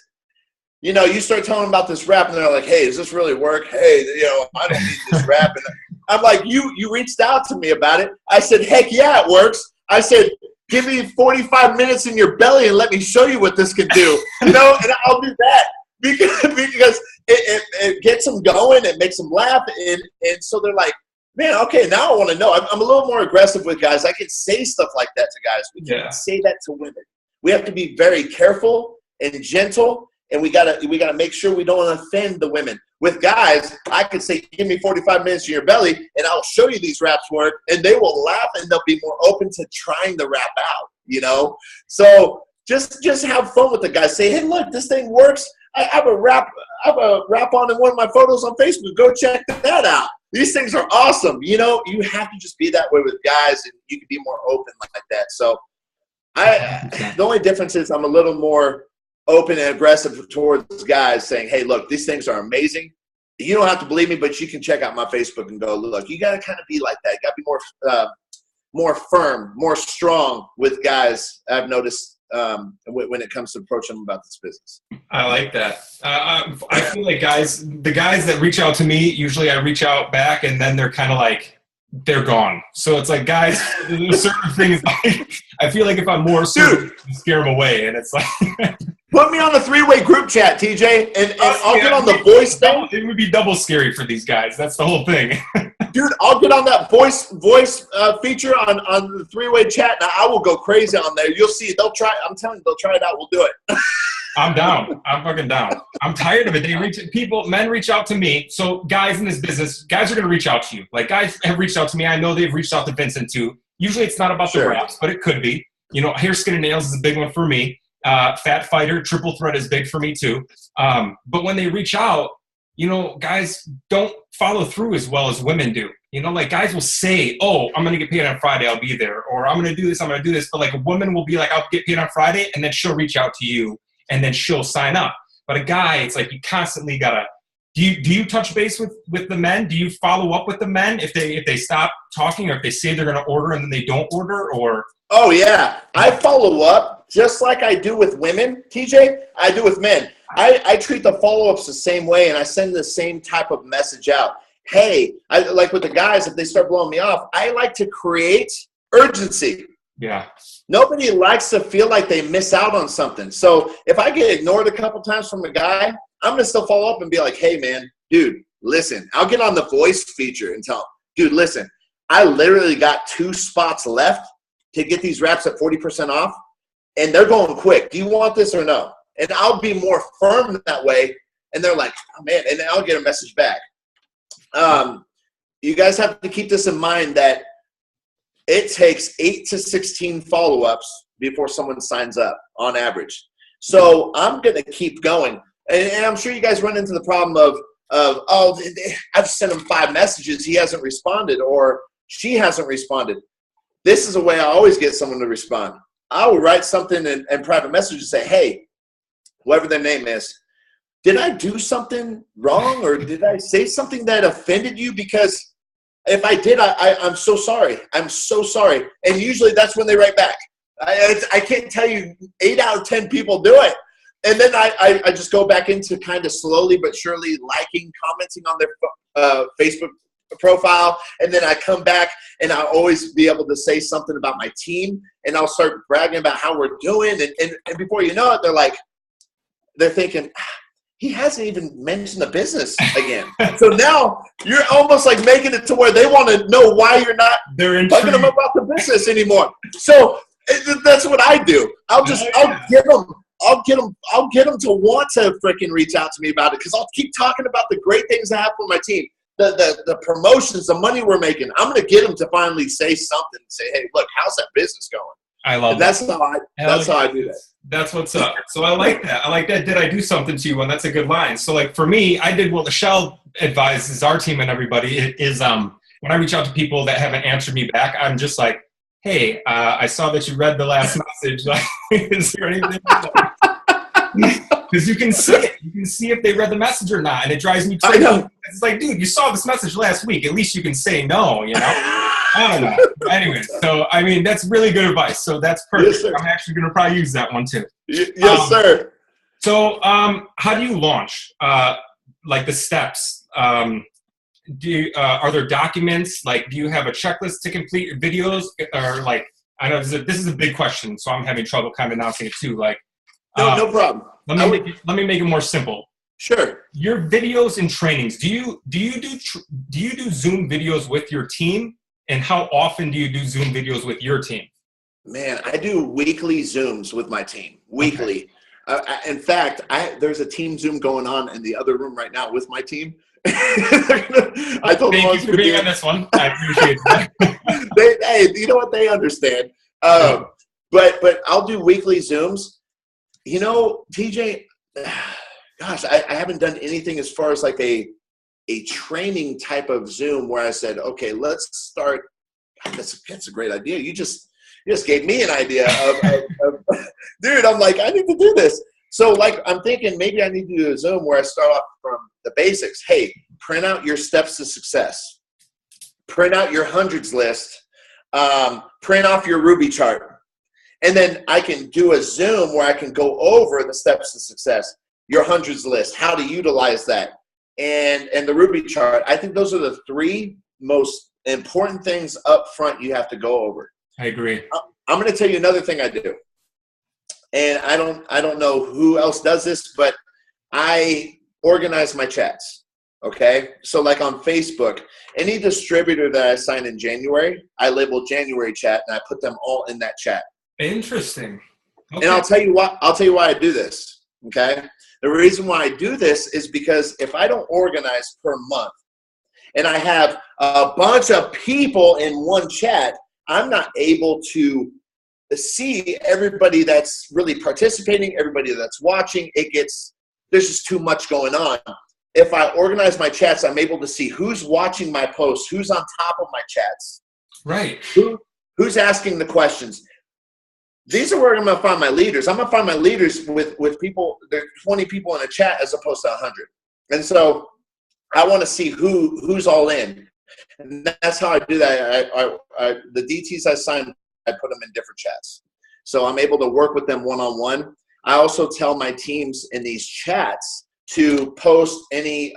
you know, you start telling them about this wrap, and they're like, hey, does this really work? Hey, you know, I don't need this wrap. And I'm like, you reached out to me about it. I said, heck yeah, it works. I said, give me 45 minutes in your belly and let me show you what this can do. You know, and I'll do that. Because it gets them going, it makes them laugh, and so they're like, man, okay, now I want to know. I'm a little more aggressive with guys. I can say stuff like that to guys. We can't say that to women. We have to be very careful and gentle, and we gotta make sure we don't offend the women. With guys, I could say, give me 45 minutes in your belly, and I'll show you these wraps work, and they will laugh, and they'll be more open to trying the wrap out, you know? So just have fun with the guys. Say, hey, look, this thing works. I have a wrap on in one of my photos on Facebook. Go check that out. These things are awesome. You know, you have to just be that way with guys, and you can be more open like that. So the only difference is I'm a little more open and aggressive towards guys, saying, hey, look, these things are amazing. You don't have to believe me, but you can check out my Facebook and go, look, you got to kind of be like that. You got to be more firm, more strong with guys, I've noticed, when it comes to approaching them about this business. I like that. I feel like the guys that reach out to me, usually I reach out back, and then they're kind of like, they're gone. So it's like, guys, there's certain things, like, I feel like if I'm more assertive, I scare them away, and it's like put me on the three-way group chat, TJ, and I'll get on the voice thing. It would be double scary for these guys. That's the whole thing. Dude, I'll get on that voice feature on the three-way chat, and I will go crazy on there. You'll see. They'll try. I'm telling you, they'll try it out. We'll do it. I'm down. I'm fucking down. I'm tired of it. Men reach out to me. So guys in this business, guys are going to reach out to you. Like, guys have reached out to me. I know they've reached out to Vincent too. Usually it's not about the wraps, but it could be. You know, hair, skin, and nails is a big one for me. Fat fighter, triple threat is big for me too. But when they reach out, you know, guys don't follow through as well as women do. You know, like guys will say, oh, I'm going to get paid on Friday, I'll be there. Or I'm going to do this, I'm going to do this. But like a woman will be like, I'll get paid on Friday. And then she'll reach out to you and then she'll sign up. But a guy, it's like you constantly got to, do you touch base with the men? Do you follow up with the men if they stop talking or if they say they're going to order and then they don't order? Or Oh, yeah. I follow up just like I do with women, TJ, I do with men. I treat the follow-ups the same way, and I send the same type of message out. Hey, like with the guys, if they start blowing me off, I like to create urgency. Yeah. Nobody likes to feel like they miss out on something. So if I get ignored a couple times from a guy, I'm going to still follow up and be like, hey, man, dude, listen. I'll get on the voice feature and tell him, dude, listen, I literally got 2 spots left to get these wraps at 40% off, and they're going quick. Do you want this or no? And I'll be more firm that way, and they're like, oh, man, and then I'll get a message back. You guys have to keep this in mind that it takes 8 to 16 follow-ups before someone signs up on average. So I'm going to keep going. And I'm sure you guys run into the problem of oh, I've sent him 5 messages. He hasn't responded or she hasn't responded. This is a way I always get someone to respond. I will write something in private message and say, hey, whoever their name is, did I do something wrong or did I say something that offended you? Because if I did, I'm so sorry. I'm so sorry. And usually that's when they write back. I can't tell you 8 out of 10 people do it. And then I just go back into kind of slowly but surely liking, commenting on their Facebook profile. And then I come back and I'll always be able to say something about my team. And I'll start bragging about how we're doing. And before you know it, they're thinking, he hasn't even mentioned the business again. So now you're almost like making it to where they want to know why you're not bugging them about the business anymore. So that's what I do. I'll get them to want to freaking reach out to me about it because I'll keep talking about the great things that happen with my team, the promotions, the money we're making. I'm going to get them to finally say something and say, hey, look, how's that business going? I love that. That's how I do that. That's what's up. So I like that. I like that. Did I do something to you? And that's a good line. So like for me, I did what Michelle advises our team and everybody is when I reach out to people that haven't answered me back, I'm just like, hey, I saw that you read the last message. Is there anything? Because you can see it. You can see if they read the message or not. And it drives me crazy. It's like, dude, you saw this message last week. At least you can say no, you know? I don't know. Anyway, so, I mean, that's really good advice. So that's perfect. Yes, I'm actually going to probably use that one too. Yes, sir. So how do you launch? Like the steps? Are there documents? Like, do you have a checklist to complete your videos? Or like, I know this is a big question, so I'm having trouble kind of announcing it too. Like, no problem. Let me make it more simple. Sure. Your videos and trainings. Do you do Zoom videos with your team? And how often do you do Zoom videos with your team? Man, I do weekly Zooms with my team. Weekly. Okay. In fact, there's a team Zoom going on in the other room right now with my team. I told them Thank you for being on this one. I appreciate that. Hey, you know what? They understand. But I'll do weekly Zooms. You know, TJ, gosh, I haven't done anything as far as like a training type of Zoom where I said, okay, let's start. God, that's a great idea. You just gave me an idea of dude, I'm like, I need to do this. So like, I'm thinking maybe I need to do a Zoom where I start off from the basics. Hey, print out your steps to success. Print out your hundreds list. Print off your Ruby chart. And then I can do a Zoom where I can go over the steps to success, your hundreds list, how to utilize that. And the Ruby chart. I think those are the 3 most important things up front you have to go over. I agree. I'm going to tell you another thing I do. And I don't know who else does this, but I organize my chats. Okay? So like on Facebook, any distributor that I sign in January, I label January chat and I put them all in that chat. Interesting. Okay. And I'll tell you why I do this. Okay? The reason why I do this is because if I don't organize per month and I have a bunch of people in one chat, I'm not able to see everybody that's really participating, everybody that's watching. There's just too much going on. if I organize my chats, I'm able to see who's watching my posts, who's on top of my chats. Right. Who's asking the questions. These are where I'm going to find my leaders. I'm going to find my leaders with people. There's 20 people in a chat as opposed to 100. And so I want to see who's all in. And that's how I do that. The DTs I sign, I put them in different chats. So I'm able to work with them one-on-one. I also tell my teams in these chats to post any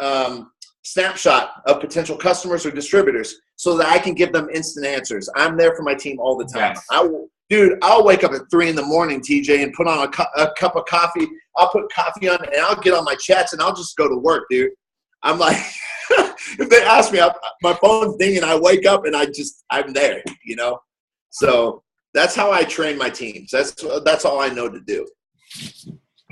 snapshot of potential customers or distributors so that I can give them instant answers. I'm there for my team all the time. Yes. I'll wake up at 3 in the morning, TJ, and put on a cup of coffee. I'll put coffee on, and I'll get on my chats, and I'll just go to work, dude. I'm like, if they ask me, my phone's dinging, I wake up, and I'm there, you know? So that's how I train my teams. That's all I know to do.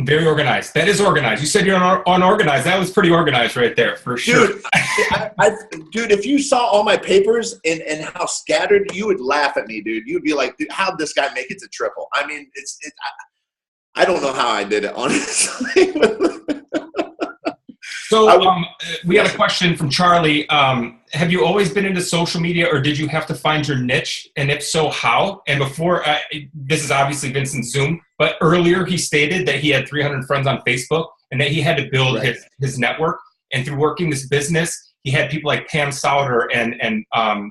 Very organized. That is organized. You said you're unorganized. That was pretty organized right there, for sure. Dude, dude, if you saw all my papers and how scattered, you would laugh at me, dude. You'd be like, dude, how'd this guy make it to triple? I mean, I don't know how I did it, honestly. So we had a question from Charlie. Have you always been into social media, or did you have to find your niche? And if so, how? And before, this is obviously Vincent's Zoom, but earlier he stated that he had 300 friends on Facebook and that he had to build his network. And through working this business, he had people like Pam Sauter and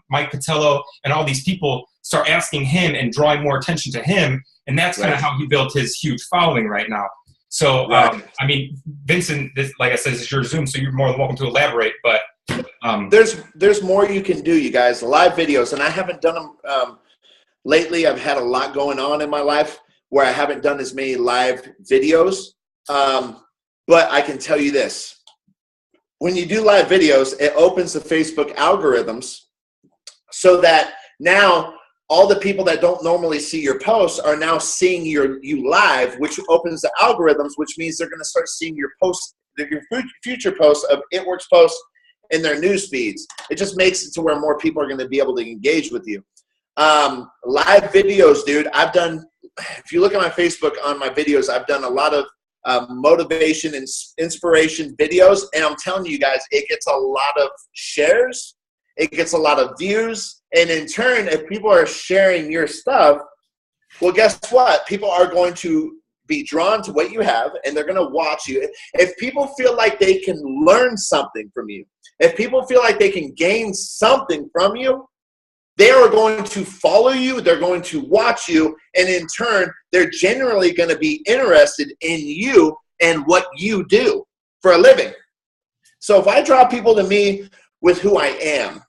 Mike Patello and all these people start asking him and drawing more attention to him. And that's kind of how he built his huge following right now. So, I mean, Vincent, like I said, this is your Zoom, so you're more than welcome to elaborate. But there's more you can do, you guys. Live videos, and I haven't done them lately. I've had a lot going on in my life where I haven't done as many live videos. But I can tell you this. When you do live videos, it opens the Facebook algorithms so that now all the people that don't normally see your posts are now seeing you live, which opens the algorithms, which means they're going to start seeing your posts, your future posts of ItWorks posts in their news feeds. It just makes it to where more people are going to be able to engage with you. Live videos, dude. If you look at my Facebook on my videos, I've done a lot of motivation and inspiration videos, and I'm telling you guys, it gets a lot of shares. It gets a lot of views. And in turn, if people are sharing your stuff, well, guess what? People are going to be drawn to what you have, and they're going to watch you. If people feel like they can learn something from you, if people feel like they can gain something from you, they are going to follow you. They're going to watch you. And in turn, they're generally going to be interested in you and what you do for a living. So if I draw people to me with who I am,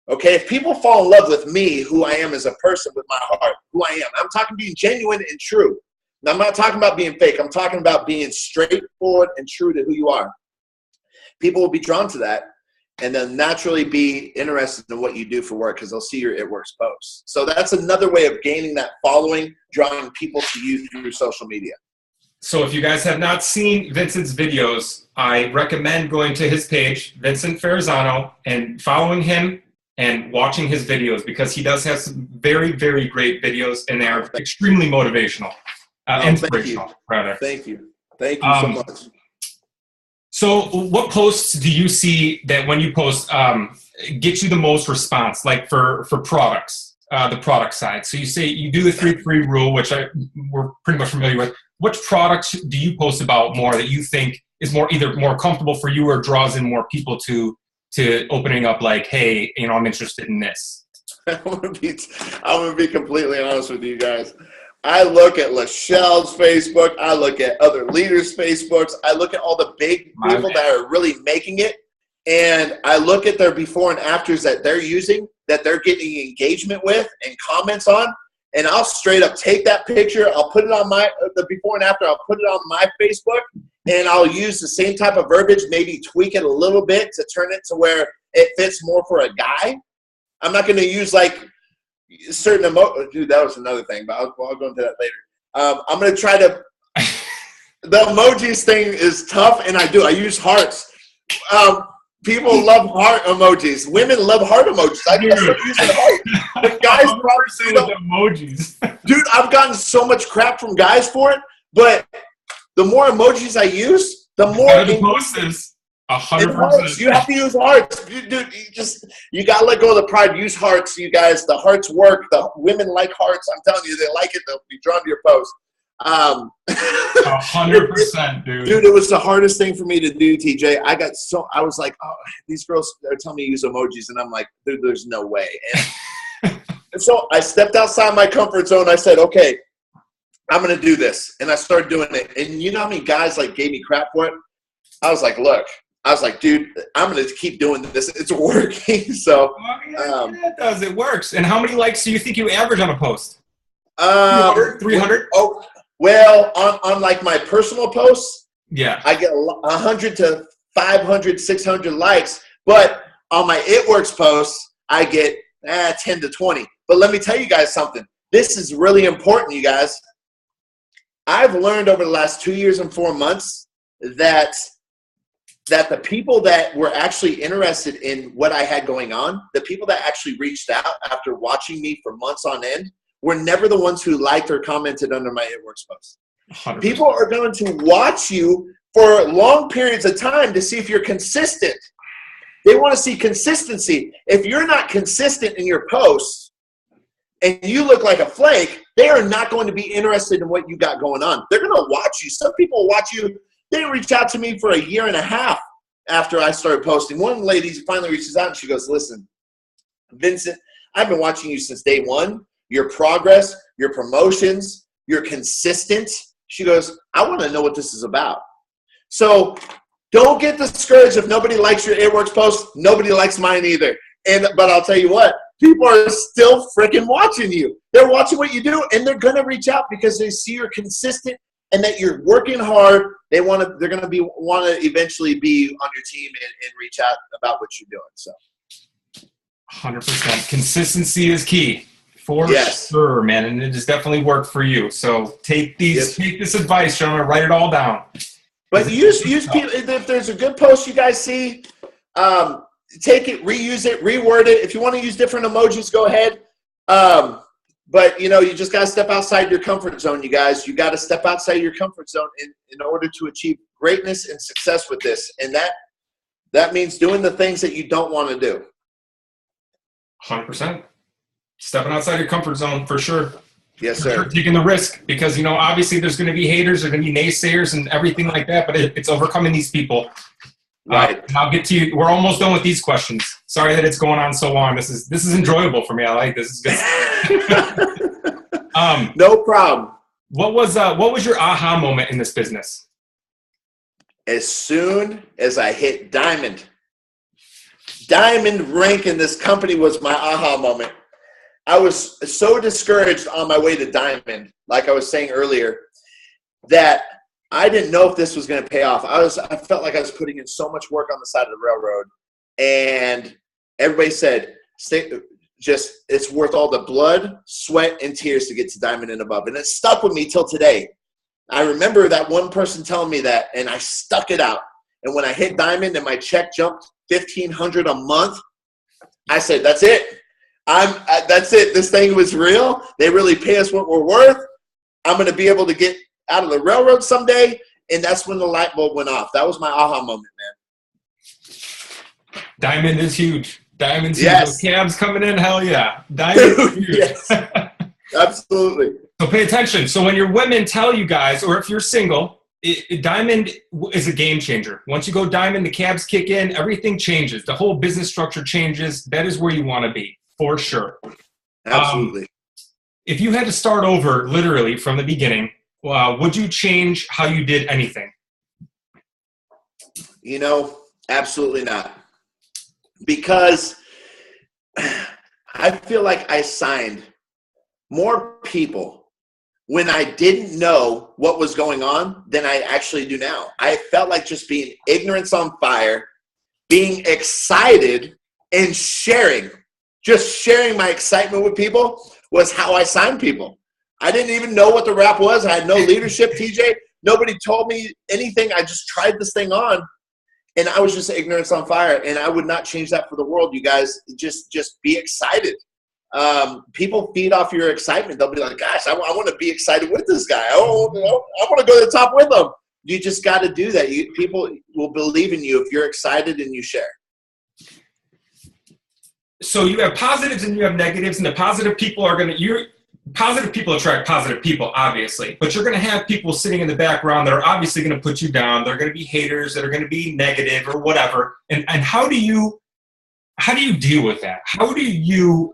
okay, if people fall in love with me, who I am as a person with my heart, who I am, I'm talking being genuine and true. Now, I'm not talking about being fake. I'm talking about being straightforward and true to who you are. People will be drawn to that, and they'll naturally be interested in what you do for work because they'll see your ItWorks posts. So that's another way of gaining that following, drawing people to you through social media. So if you guys have not seen Vincent's videos, I recommend going to his page, Vincent Ferrazzano, and following him and watching his videos, because he does have some very, very great videos, and they are extremely motivational, inspirational, rather. Thank you. Thank you so much. So what posts do you see that when you post get you the most response, like for products, the product side? So you say you do the 3-3 rule, which we're pretty much familiar with. Which products do you post about more that you think is either more comfortable for you or draws in more people to opening up, like, hey, I'm interested in this? I'm gonna be completely honest with you guys. I look at Lachelle's Facebook. I look at other leaders' Facebooks. I look at all the big people that are really making it, and I look at their before and afters that they're using, that they're getting engagement with and comments on, and I'll straight up take that picture. I'll put it on the before and after. I'll put it on my Facebook, and I'll use the same type of verbiage, maybe tweak it a little bit to turn it to where it fits more for a guy. I'm not going to use like certain dude, that was another thing, but I'll go into that later. I'm going to try to the emojis thing is tough, and I use hearts. People love heart emojis. Women love heart emojis. I just start using heart. But guys probably say emojis. Dude, I've gotten so much crap from guys for it, but the more emojis I use, the more And hearts. 100%. You have to use hearts. Dude, you got to let go of the pride. Use hearts, you guys. The hearts work. The women like hearts. I'm telling you, they like it. They'll be drawn to your post. 100%, dude. Dude, it was the hardest thing for me to do, TJ. I was like, oh, these girls are telling me to use emojis, and I'm like, dude, there's no way. And so I stepped outside my comfort zone. I said, okay, I'm going to do this. And I started doing it. And you know how many guys like gave me crap for it? I was like, look. I was like, dude, I'm going to keep doing this. It's working. So, it does. It works. And how many likes do you think you average on a post? 300? Oh, well, on like my personal posts, yeah, I get 100 to 500, 600 likes. But on my It Works posts, I get 10 to 20. But let me tell you guys something. This is really important, you guys. I've learned over the last 2 years and 4 months that the people that were actually interested in what I had going on, the people that actually reached out after watching me for months on end, were never the ones who liked or commented under my It Works post. 100%. People are going to watch you for long periods of time to see if you're consistent. They want to see consistency. If you're not consistent in your posts and you look like a flake, they are not going to be interested in what you got going on. They're going to watch you. Some people watch you. They reach out to me for a year and a half after I started posting. One lady finally reaches out and she goes, listen, Vincent, I've been watching you since day one. Your progress, your promotions, you're consistent. She goes, I want to know what this is about. So don't get discouraged if nobody likes your It Works post. Nobody likes mine either. But I'll tell you what, people are still freaking watching you. They're watching what you do, and they're going to reach out because they see you're consistent and that you're working hard. They're going to want to eventually be on your team and reach out about what you're doing. So 100%. Consistency is key. For sure, man, and it has definitely worked for you. So take this advice, gentlemen, write it all down. But use people. If there's a good post you guys see, take it, reuse it, reword it. If you want to use different emojis, go ahead. But you just got to step outside your comfort zone, you guys. You got to step outside your comfort zone in order to achieve greatness and success with this, and that means doing the things that you don't want to do. 100%. Stepping outside your comfort zone for sure. Yes, sir. Sure, taking the risk because, obviously there's going to be haters, there's going to be naysayers and everything like that, but it's overcoming these people. Right. I'll get to you. We're almost done with these questions. Sorry that it's going on so long. This is enjoyable for me. I like this. This is good. No problem. What was your aha moment in this business? As soon as I hit diamond rank in this company was my aha moment. I was so discouraged on my way to diamond, like I was saying earlier, that I didn't know if this was going to pay off. I felt like I was putting in so much work on the side of the railroad, and everybody said, it's worth all the blood, sweat, and tears to get to diamond and above. And it stuck with me till today. I remember that one person telling me that, and I stuck it out. And when I hit diamond and my check jumped $1,500 a month, I said, that's it. That's it. This thing was real. They really pay us what we're worth. I'm going to be able to get out of the railroad someday. And that's when the light bulb went off. That was my aha moment, man. Diamond is huge. Diamond's huge. Yes. Those cabs coming in, hell yeah. Diamond is huge. Yes. Absolutely. So pay attention. So when your women tell you guys, or if you're single, diamond is a game changer. Once you go diamond, the cabs kick in, everything changes. The whole business structure changes. That is where you want to be. For sure. Absolutely. If you had to start over literally from the beginning, would you change how you did anything? Absolutely not. Because I feel like I signed more people when I didn't know what was going on than I actually do now. I felt like just being ignorance on fire, being excited, and sharing. Just sharing my excitement with people was how I signed people. I didn't even know what the rap was. I had no leadership, TJ. Nobody told me anything. I just tried this thing on, and I was just ignorance on fire, and I would not change that for the world, you guys. Just be excited. People feed off your excitement. They'll be like, gosh, I want to be excited with this guy. I want to go to the top with him. You just got to do that. People will believe in you if you're excited and you share. So you have positives and you have negatives, and the positive people are positive people attract positive people, obviously, but you're going to have people sitting in the background that are obviously going to put you down. They're going to be haters that are going to be negative or whatever. And how do you deal with that? How do you,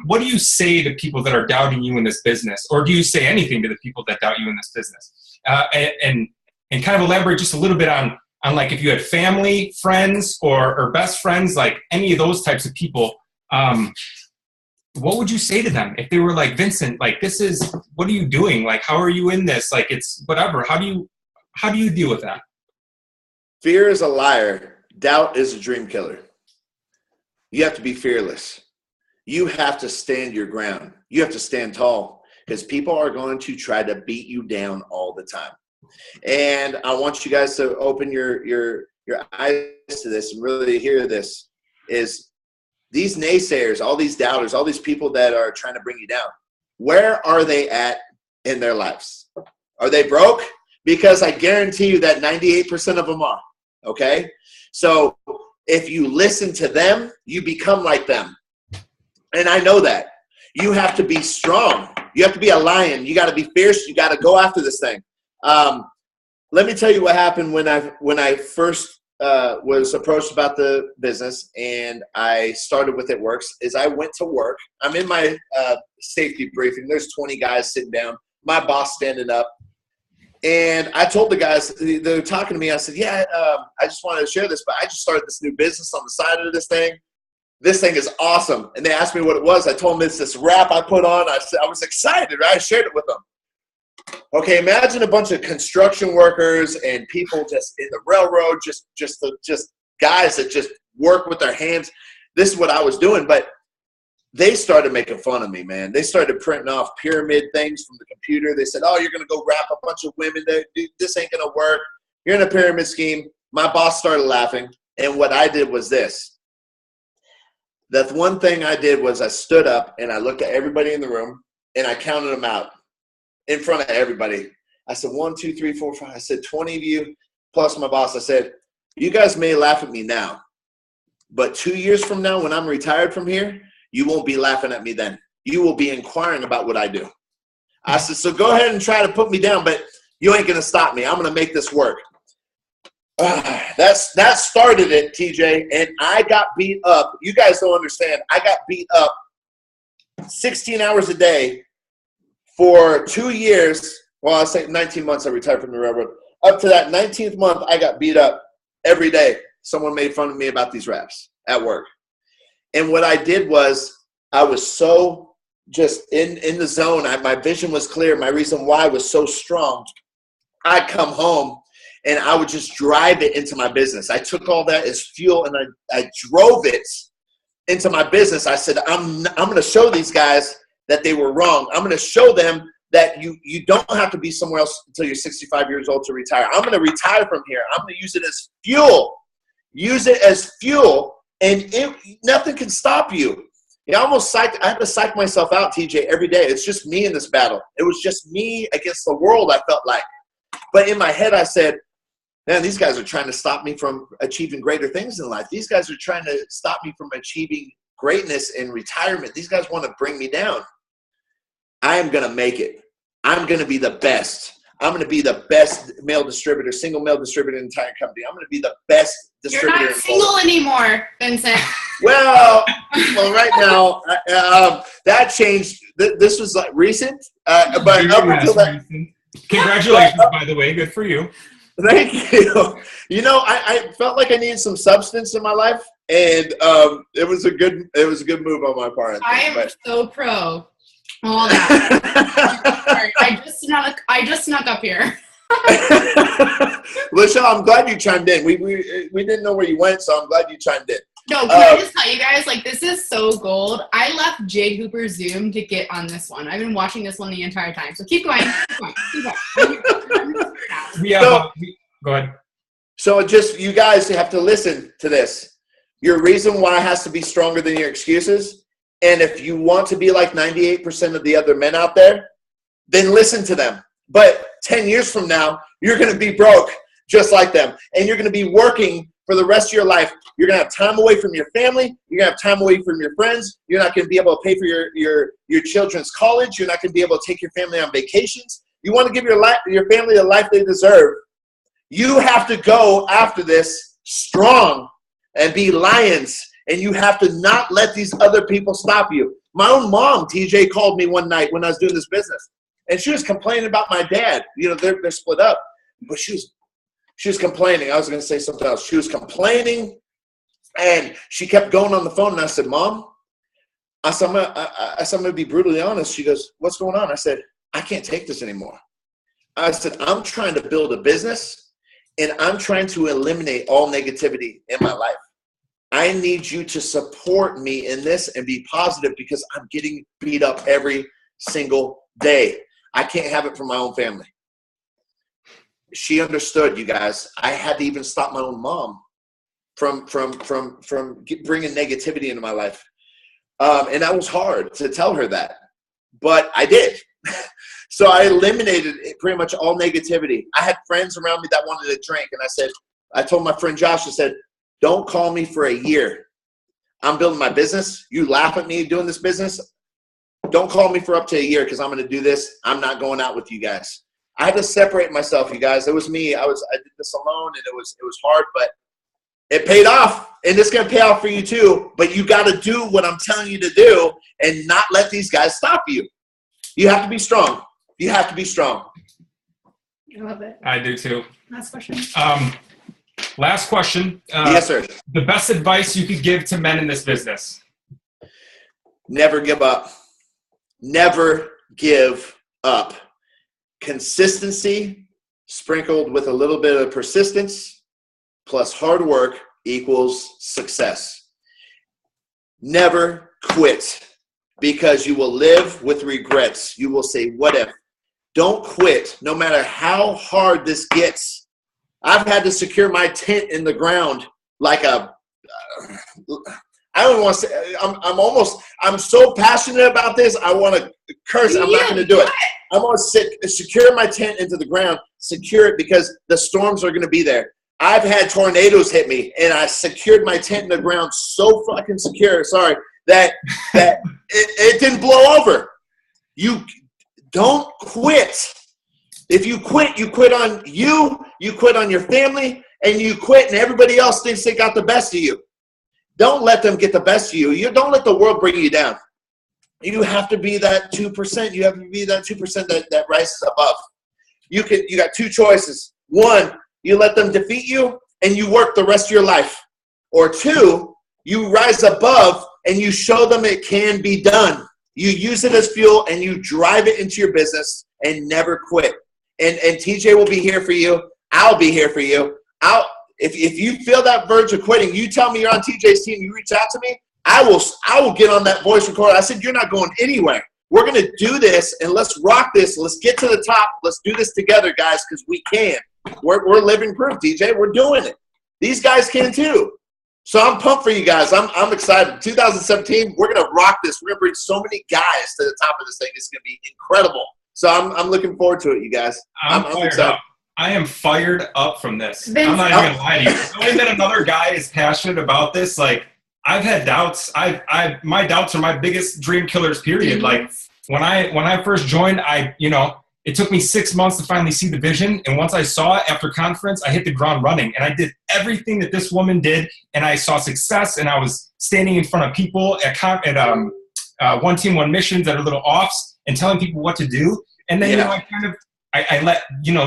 what do you say to people that are doubting you in this business? Or do you say anything to the people that doubt you in this business? And kind of elaborate just a little bit on like if you had family, friends, or best friends, like any of those types of people, what would you say to them if they were like, Vincent, like what are you doing? Like, how are you in this? Like, it's whatever. How do you deal with that? Fear is a liar. Doubt is a dream killer. You have to be fearless. You have to stand your ground. You have to stand tall because people are going to try to beat you down all the time. And I want you guys to open your eyes to this and really hear this is these naysayers, all these doubters, all these people that are trying to bring you down, where are they at in their lives? Are they broke? Because I guarantee you that 98% of them are, okay? So if you listen to them, you become like them. And I know that. You have to be strong. You have to be a lion. You got to be fierce. You got to go after this thing. Let me tell you what happened when I first was approached about the business and I started with ItWorks is I went to work. I'm in my safety briefing. There's 20 guys sitting down. My boss standing up. And I told the guys, they were talking to me. I said, yeah, I just wanted to share this, but I just started this new business on the side of this thing. This thing is awesome. And they asked me what it was. I told them it's this wrap I put on. I said I was excited. Right? I shared it with them. Okay, imagine a bunch of construction workers and people just in the railroad, just guys that just work with their hands. This is what I was doing, but they started making fun of me, man. They started printing off pyramid things from the computer. They said, oh, you're going to go wrap a bunch of women. This ain't going to work. You're in a pyramid scheme. My boss started laughing, and what I did was this. The one thing I did was I stood up, and I looked at everybody in the room, and I counted them out in front of everybody. I said, 1, 2, 3, 4, 5. I said, 20 of you plus my boss. I said, you guys may laugh at me now, but 2 years from now when I'm retired from here, you won't be laughing at me then. You will be inquiring about what I do. I said, so go ahead and try to put me down, but you ain't going to stop me. I'm going to make this work. That started it, TJ, and I got beat up. You guys don't understand. I got beat up 16 hours a day for 2 years. Well, I'll say 19 months I retired from the railroad. Up to that 19th month, I got beat up every day. Someone made fun of me about these raps at work. And what I did was I was so just in the zone. My vision was clear. My reason why was so strong. I'd come home and I would just drive it into my business. I took all that as fuel and I drove it into my business. I said, I'm going to show these guys that they were wrong. I'm going to show them that you don't have to be somewhere else until you're 65 years old to retire. I'm going to retire from here. I'm going to use it as fuel. Use it as fuel. And nothing can stop you. I had to psych myself out, TJ, every day. It's just me in this battle. It was just me against the world, I felt like. But in my head, I said, man, these guys are trying to stop me from achieving greater things in life. These guys are trying to stop me from achieving greatness in retirement. These guys want to bring me down. I am going to make it. I'm going to be the best. I'm going to be the best male distributor, single male distributor in the entire company. I'm going to be the best distributor. You're not single anymore, Vincent. Well, right now, that changed. This was like recent. But up until that, congratulations, by the way. Good for you. Thank you. I felt like I needed some substance in my life, and it was a good move on my part. I am so pro. All that. Sorry, I just snuck up here. Lachelle, I'm glad you chimed in. We didn't know where you went, so I'm glad you chimed in. No, can I just tell you guys, like, this is so gold. I left Jay Hooper's Zoom to get on this one. I've been watching this one the entire time. So keep going. Go ahead. So you guys have to listen to this. Your reason why has to be stronger than your excuses. And if you want to be like 98% of the other men out there, then listen to them. But 10 years from now, you're going to be broke just like them. And you're going to be working for the rest of your life. You're going to have time away from your family. You're going to have time away from your friends. You're not going to be able to pay for your children's college. You're not going to be able to take your family on vacations. You want to give your family the life they deserve. You have to go after this strong and be lions. And you have to not let these other people stop you. My own mom, TJ, called me one night when I was doing this business. And she was complaining about my dad. You know, they're split up. But she was complaining. I was going to say something else. She was complaining, and she kept going on the phone. And I said, Mom, I'm going to be brutally honest. She goes, what's going on? I said, I can't take this anymore. I said, I'm trying to build a business, and I'm trying to eliminate all negativity in my life. I need you to support me in this and be positive because I'm getting beat up every single day. I can't have it from my own family. She understood, you guys. I had to even stop my own mom from bringing negativity into my life. And that was hard to tell her that, but I did. So I eliminated pretty much all negativity. I had friends around me that wanted to drink. And I told my friend Josh, I said, don't call me for a year. I'm building my business. You laugh at me doing this business. Don't call me for up to a year because I'm going to do this. I'm not going out with you guys. I had to separate myself, you guys. It was me. I did this alone, and it was hard, but it paid off. And it's going to pay off for you too. But you got to do what I'm telling you to do and not let these guys stop you. You have to be strong. You have to be strong. I love it. I do too. Last question. Last question. Yes, sir. The best advice you could give to men in this business? Never give up. Never give up. Consistency sprinkled with a little bit of persistence plus hard work equals success. Never quit because you will live with regrets. You will say, what if? Don't quit no matter how hard this gets. I've had to secure my tent in the ground like I don't want to say, I'm so passionate about this. I want to curse. I'm not going to do it. I'm going to secure my tent into the ground, secure it because the storms are going to be there. I've had tornadoes hit me, and I secured my tent in the ground so fucking secure, that it didn't blow over. You don't quit. If you quit on you quit on your family, and you quit, and everybody else thinks they got the best of you. Don't let them get the best of you. You don't let the world bring you down. You have to be that 2%. You have to be that 2% that rises above. You got two choices. One, you let them defeat you and you work the rest of your life. Or two, you rise above and you show them it can be done. You use it as fuel and you drive it into your business and never quit. And TJ will be here for you. I'll be here for you. If you feel that verge of quitting, you tell me you're on TJ's team, you reach out to me, I will get on that voice recorder. I said, you're not going anywhere. We're going to do this, and let's rock this. Let's get to the top. Let's do this together, guys, because we can. We're living proof, TJ. We're doing it. These guys can too. So I'm pumped for you guys. I'm excited. 2017, we're going to rock this. We're going to bring so many guys to the top of this thing. It's going to be incredible. So I'm looking forward to it, you guys. I'm excited. I am fired up from this. I'm not even going to lie to you. Knowing that another guy is passionate about this, like, I've had doubts. My doubts are my biggest dream killers, period. Like, when I first joined, it took me 6 months to finally see the vision. And once I saw it after conference, I hit the ground running. And I did everything that this woman did. And I saw success. And I was standing in front of people at One Team, One Missions at our little offs and telling people what to do. And then, I let,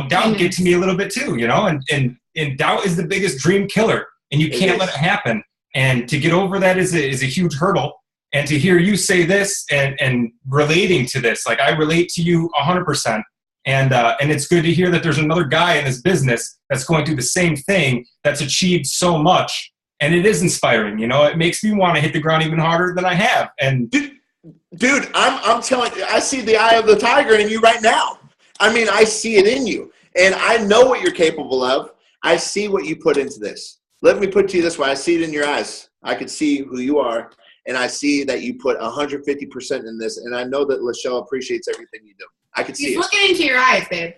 doubt get to me a little bit too, and doubt is the biggest dream killer. And you can't let it happen. And to get over that is a huge hurdle. And to hear you say this and relating to this, like, I relate to you 100%. And it's good to hear that there's another guy in this business that's going through the same thing, that's achieved so much. And it is inspiring. It makes me want to hit the ground even harder than I have. And dude, I'm telling you, I see the eye of the tiger in you right now. I mean, I see it in you. And I know what you're capable of. I see what you put into this. Let me put it to you this way. I see it in your eyes. I can see who you are, and I see that you put 150% in this, and I know that Lachelle appreciates everything you do. I could see He's it. looking into your eyes, babe.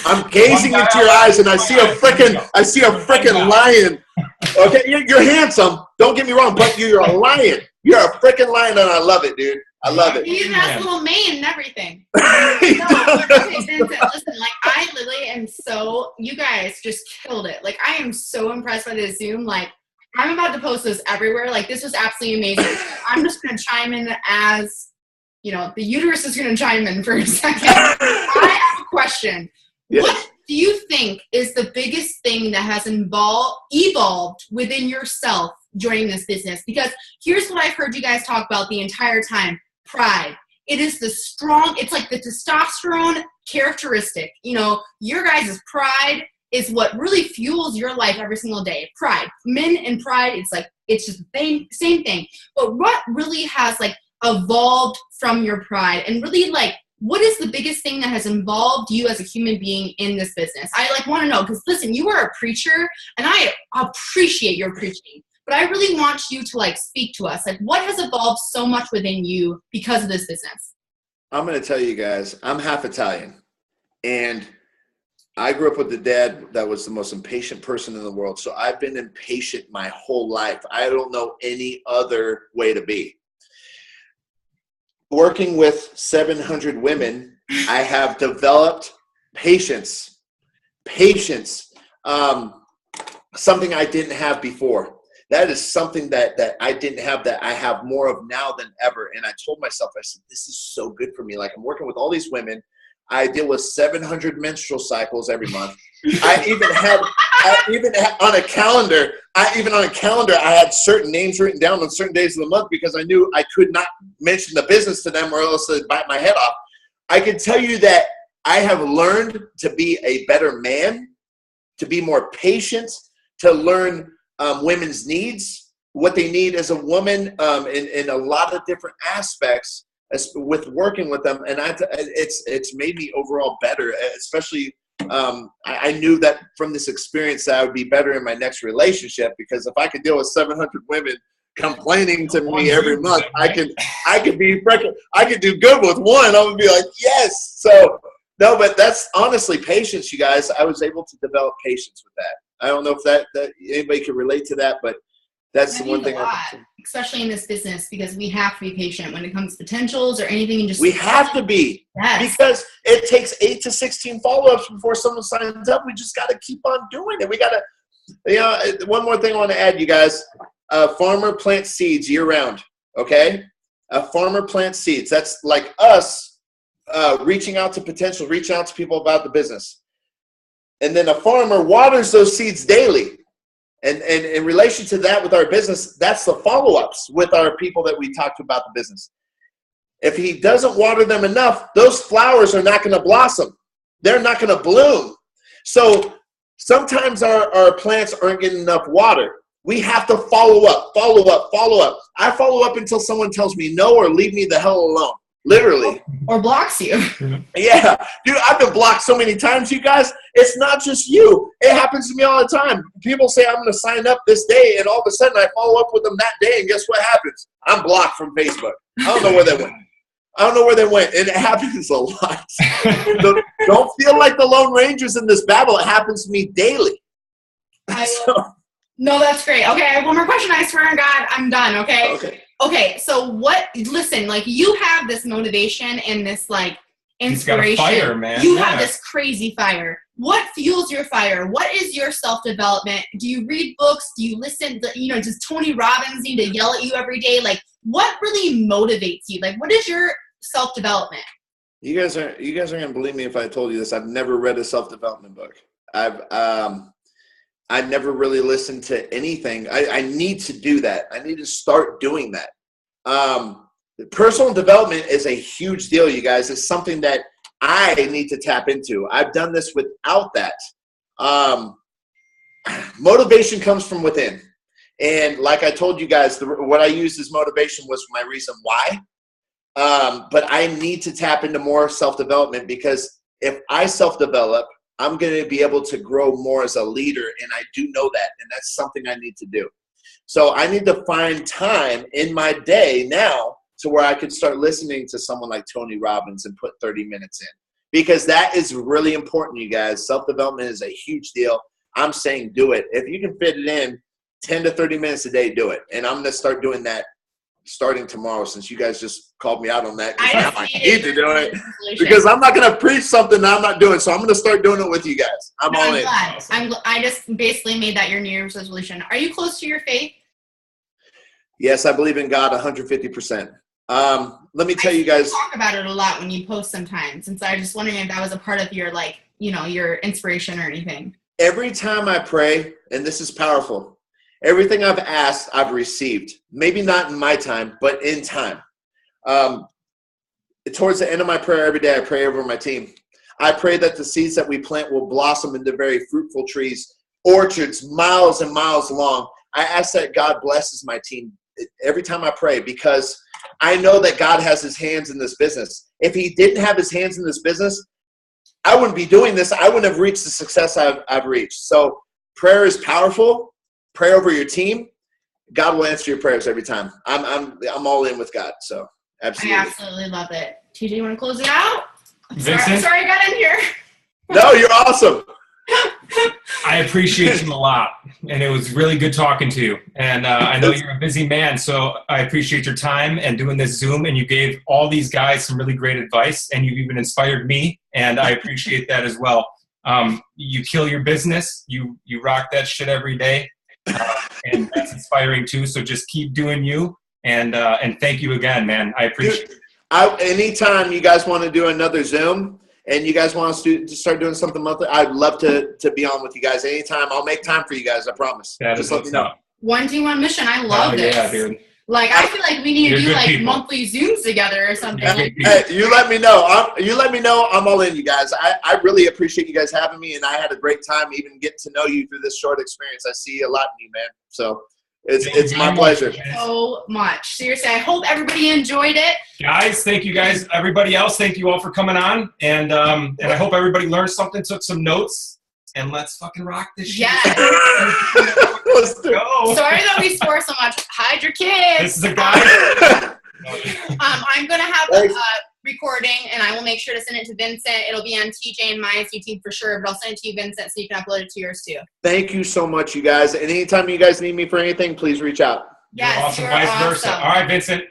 I'm gazing into your eyes, and I see a freaking lion. Okay, you're handsome. Don't get me wrong, but you're a lion. You're a freaking lion, and I love it, dude. I love it. He even has a little mane and everything. Okay, Vincent, listen, like, I literally am so, you guys just killed it. Like, I am so impressed by this Zoom. Like, I'm about to post this everywhere. Like, this was absolutely amazing. I'm just going to chime in as, you know, the uterus is going to chime in for a second. I have a question. Yes. What do you think is the biggest thing that has evolved within yourself joining this business? Because here's what I've heard you guys talk about the entire time. Pride. It is it's like the testosterone characteristic. You know, your guys' pride is what really fuels your life every single day. Pride. Men and pride, it's just the same thing. But what really has, like, evolved from your pride, and really, like, what is the biggest thing that has involved you as a human being in this business? I want to know, because listen, you are a preacher, and I appreciate your preaching, but I really want you to, like, speak to us. Like, what has evolved so much within you because of this business? I'm going to tell you guys, I'm half Italian, and I grew up with a dad that was the most impatient person in the world. So I've been impatient my whole life. I don't know any other way to be. Working with 700 women, I have developed patience, something I didn't have before. That is something that I didn't have, that I have more of now than ever. And I told myself, I said, this is so good for me. Like, I'm working with all these women. I deal with 700 menstrual cycles every month. I even on a calendar, I had certain names written down on certain days of the month because I knew I could not mention the business to them or else they'd bite my head off. I can tell you that I have learned to be a better man, to be more patient, to learn women's needs, what they need as a woman in a lot of different aspects with working with them. And it's made me overall better, especially I knew that from this experience that I would be better in my next relationship, because if I could deal with 700 women complaining to me every month, I could do good with one. I would be like, yes. So no, but that's honestly patience, you guys. I was able to develop patience with that. I don't know if that anybody can relate to that, but that's the one thing. Especially in this business, because we have to be patient when it comes to potentials or anything. And we have to be, because it takes 8 to 16 follow-ups before someone signs up. We just got to keep on doing it. We got to, one more thing I want to add, you guys. A farmer plants seeds year-round. Okay, a farmer plants seeds. That's like us reaching out to potential, reaching out to people about the business, and then a farmer waters those seeds daily. And in relation to that with our business, that's the follow-ups with our people that we talk to about the business. If he doesn't water them enough, those flowers are not going to blossom. They're not going to bloom. So sometimes our plants aren't getting enough water. We have to follow up. I follow up until someone tells me no or leave me the hell alone. Literally. Or blocks you. Yeah. Dude, I've been blocked so many times, you guys. It's not just you. It happens to me all the time. People say I'm going to sign up this day, and all of a sudden I follow up with them that day, and guess what happens? I'm blocked from Facebook. I don't know where they went. And it happens a lot. So don't feel like the Lone Rangers in this battle. It happens to me daily. No, that's great. Okay, I have one more question. I swear to God, I'm done, okay? Okay, so listen, like, you have this motivation and this, like, inspiration. He's got a fire, man. You have this crazy fire. What fuels your fire? What is your self-development? Do you read books? Do you listen to, does Tony Robbins need to yell at you every day? Like, what really motivates you? Like, what is your self-development? You guys aren't going to believe me if I told you this. I've never read a self-development book. I never really listened to anything. I need to do that. I need to start doing that. Personal development is a huge deal, you guys. It's something that I need to tap into. I've done this without that. Motivation comes from within. And like I told you guys, what I used as motivation was my reason why. But I need to tap into more self-development, because if I self-develop, I'm going to be able to grow more as a leader, and I do know that, and that's something I need to do. So I need to find time in my day now, to where I could start listening to someone like Tony Robbins and put 30 minutes in. Because that is really important, you guys. Self-development is a huge deal. I'm saying do it. If you can fit it in 10 to 30 minutes a day, do it. And I'm going to start doing that starting tomorrow, since you guys just called me out on that. I need to do it. Because I'm not going to preach something that I'm not doing. So I'm going to start doing it with you guys. I'm all in. I just basically made that your New Year's resolution. Are you close to your faith? Yes, I believe in God 150%. Let me tell you guys. You talk about it a lot when you post sometimes. And so I was just wondering if that was a part of your, like, you know, your inspiration or anything. Every time I pray, and this is powerful, everything I've asked, I've received. Maybe not in my time, but in time. Towards the end of my prayer every day, I pray over my team. I pray that the seeds that we plant will blossom into very fruitful trees, orchards, miles and miles long. I ask that God blesses my team every time I pray, because I know that God has his hands in this business. If he didn't have his hands in this business, I wouldn't be doing this. I wouldn't have reached the success I've reached. So prayer is powerful. Pray over your team. God will answer your prayers every time. I'm all in with God. So absolutely. I absolutely love it. TJ, you want to close it out? Vincent? Sorry I got in here. No, you're awesome. I appreciate you a lot, and it was really good talking to you. And I know you're a busy man, so I appreciate your time and doing this Zoom. And you gave all these guys some really great advice, and you've even inspired me, and I appreciate that as well. You kill your business. You rock that shit every day, and that's inspiring too. So just keep doing you, and thank you again, man. I appreciate it. Anytime you guys want to do another Zoom, and you guys want us to start doing something monthly, I'd love to be on with you guys anytime. I'll make time for you guys, I promise. Just let me know. One team, one mission. I love this. Yeah, dude. Like, I feel like we need to do like people. Monthly Zooms together or something. Hey, you let me know. I'm all in, you guys. I really appreciate you guys having me, and I had a great time even getting to know you through this short experience. I see a lot in you, man. So it's my pleasure. So much. Seriously, I hope everybody enjoyed it. Guys, thank you guys. Everybody else, thank you all for coming on. And I hope everybody learned something, took some notes, and let's fucking rock this shit. Yes. Let's go. Sorry that we swore so much. Hide your kids. This is a guy. I'm going to have a recording, and I will make sure to send it to Vincent. It'll be on TJ and my YouTube for sure, but I'll send it to you, Vincent, so you can upload it to yours too. Thank you so much, you guys. And anytime you guys need me for anything, please reach out. Yes, Awesome. you're Vice awesome. versa. All right, Vincent.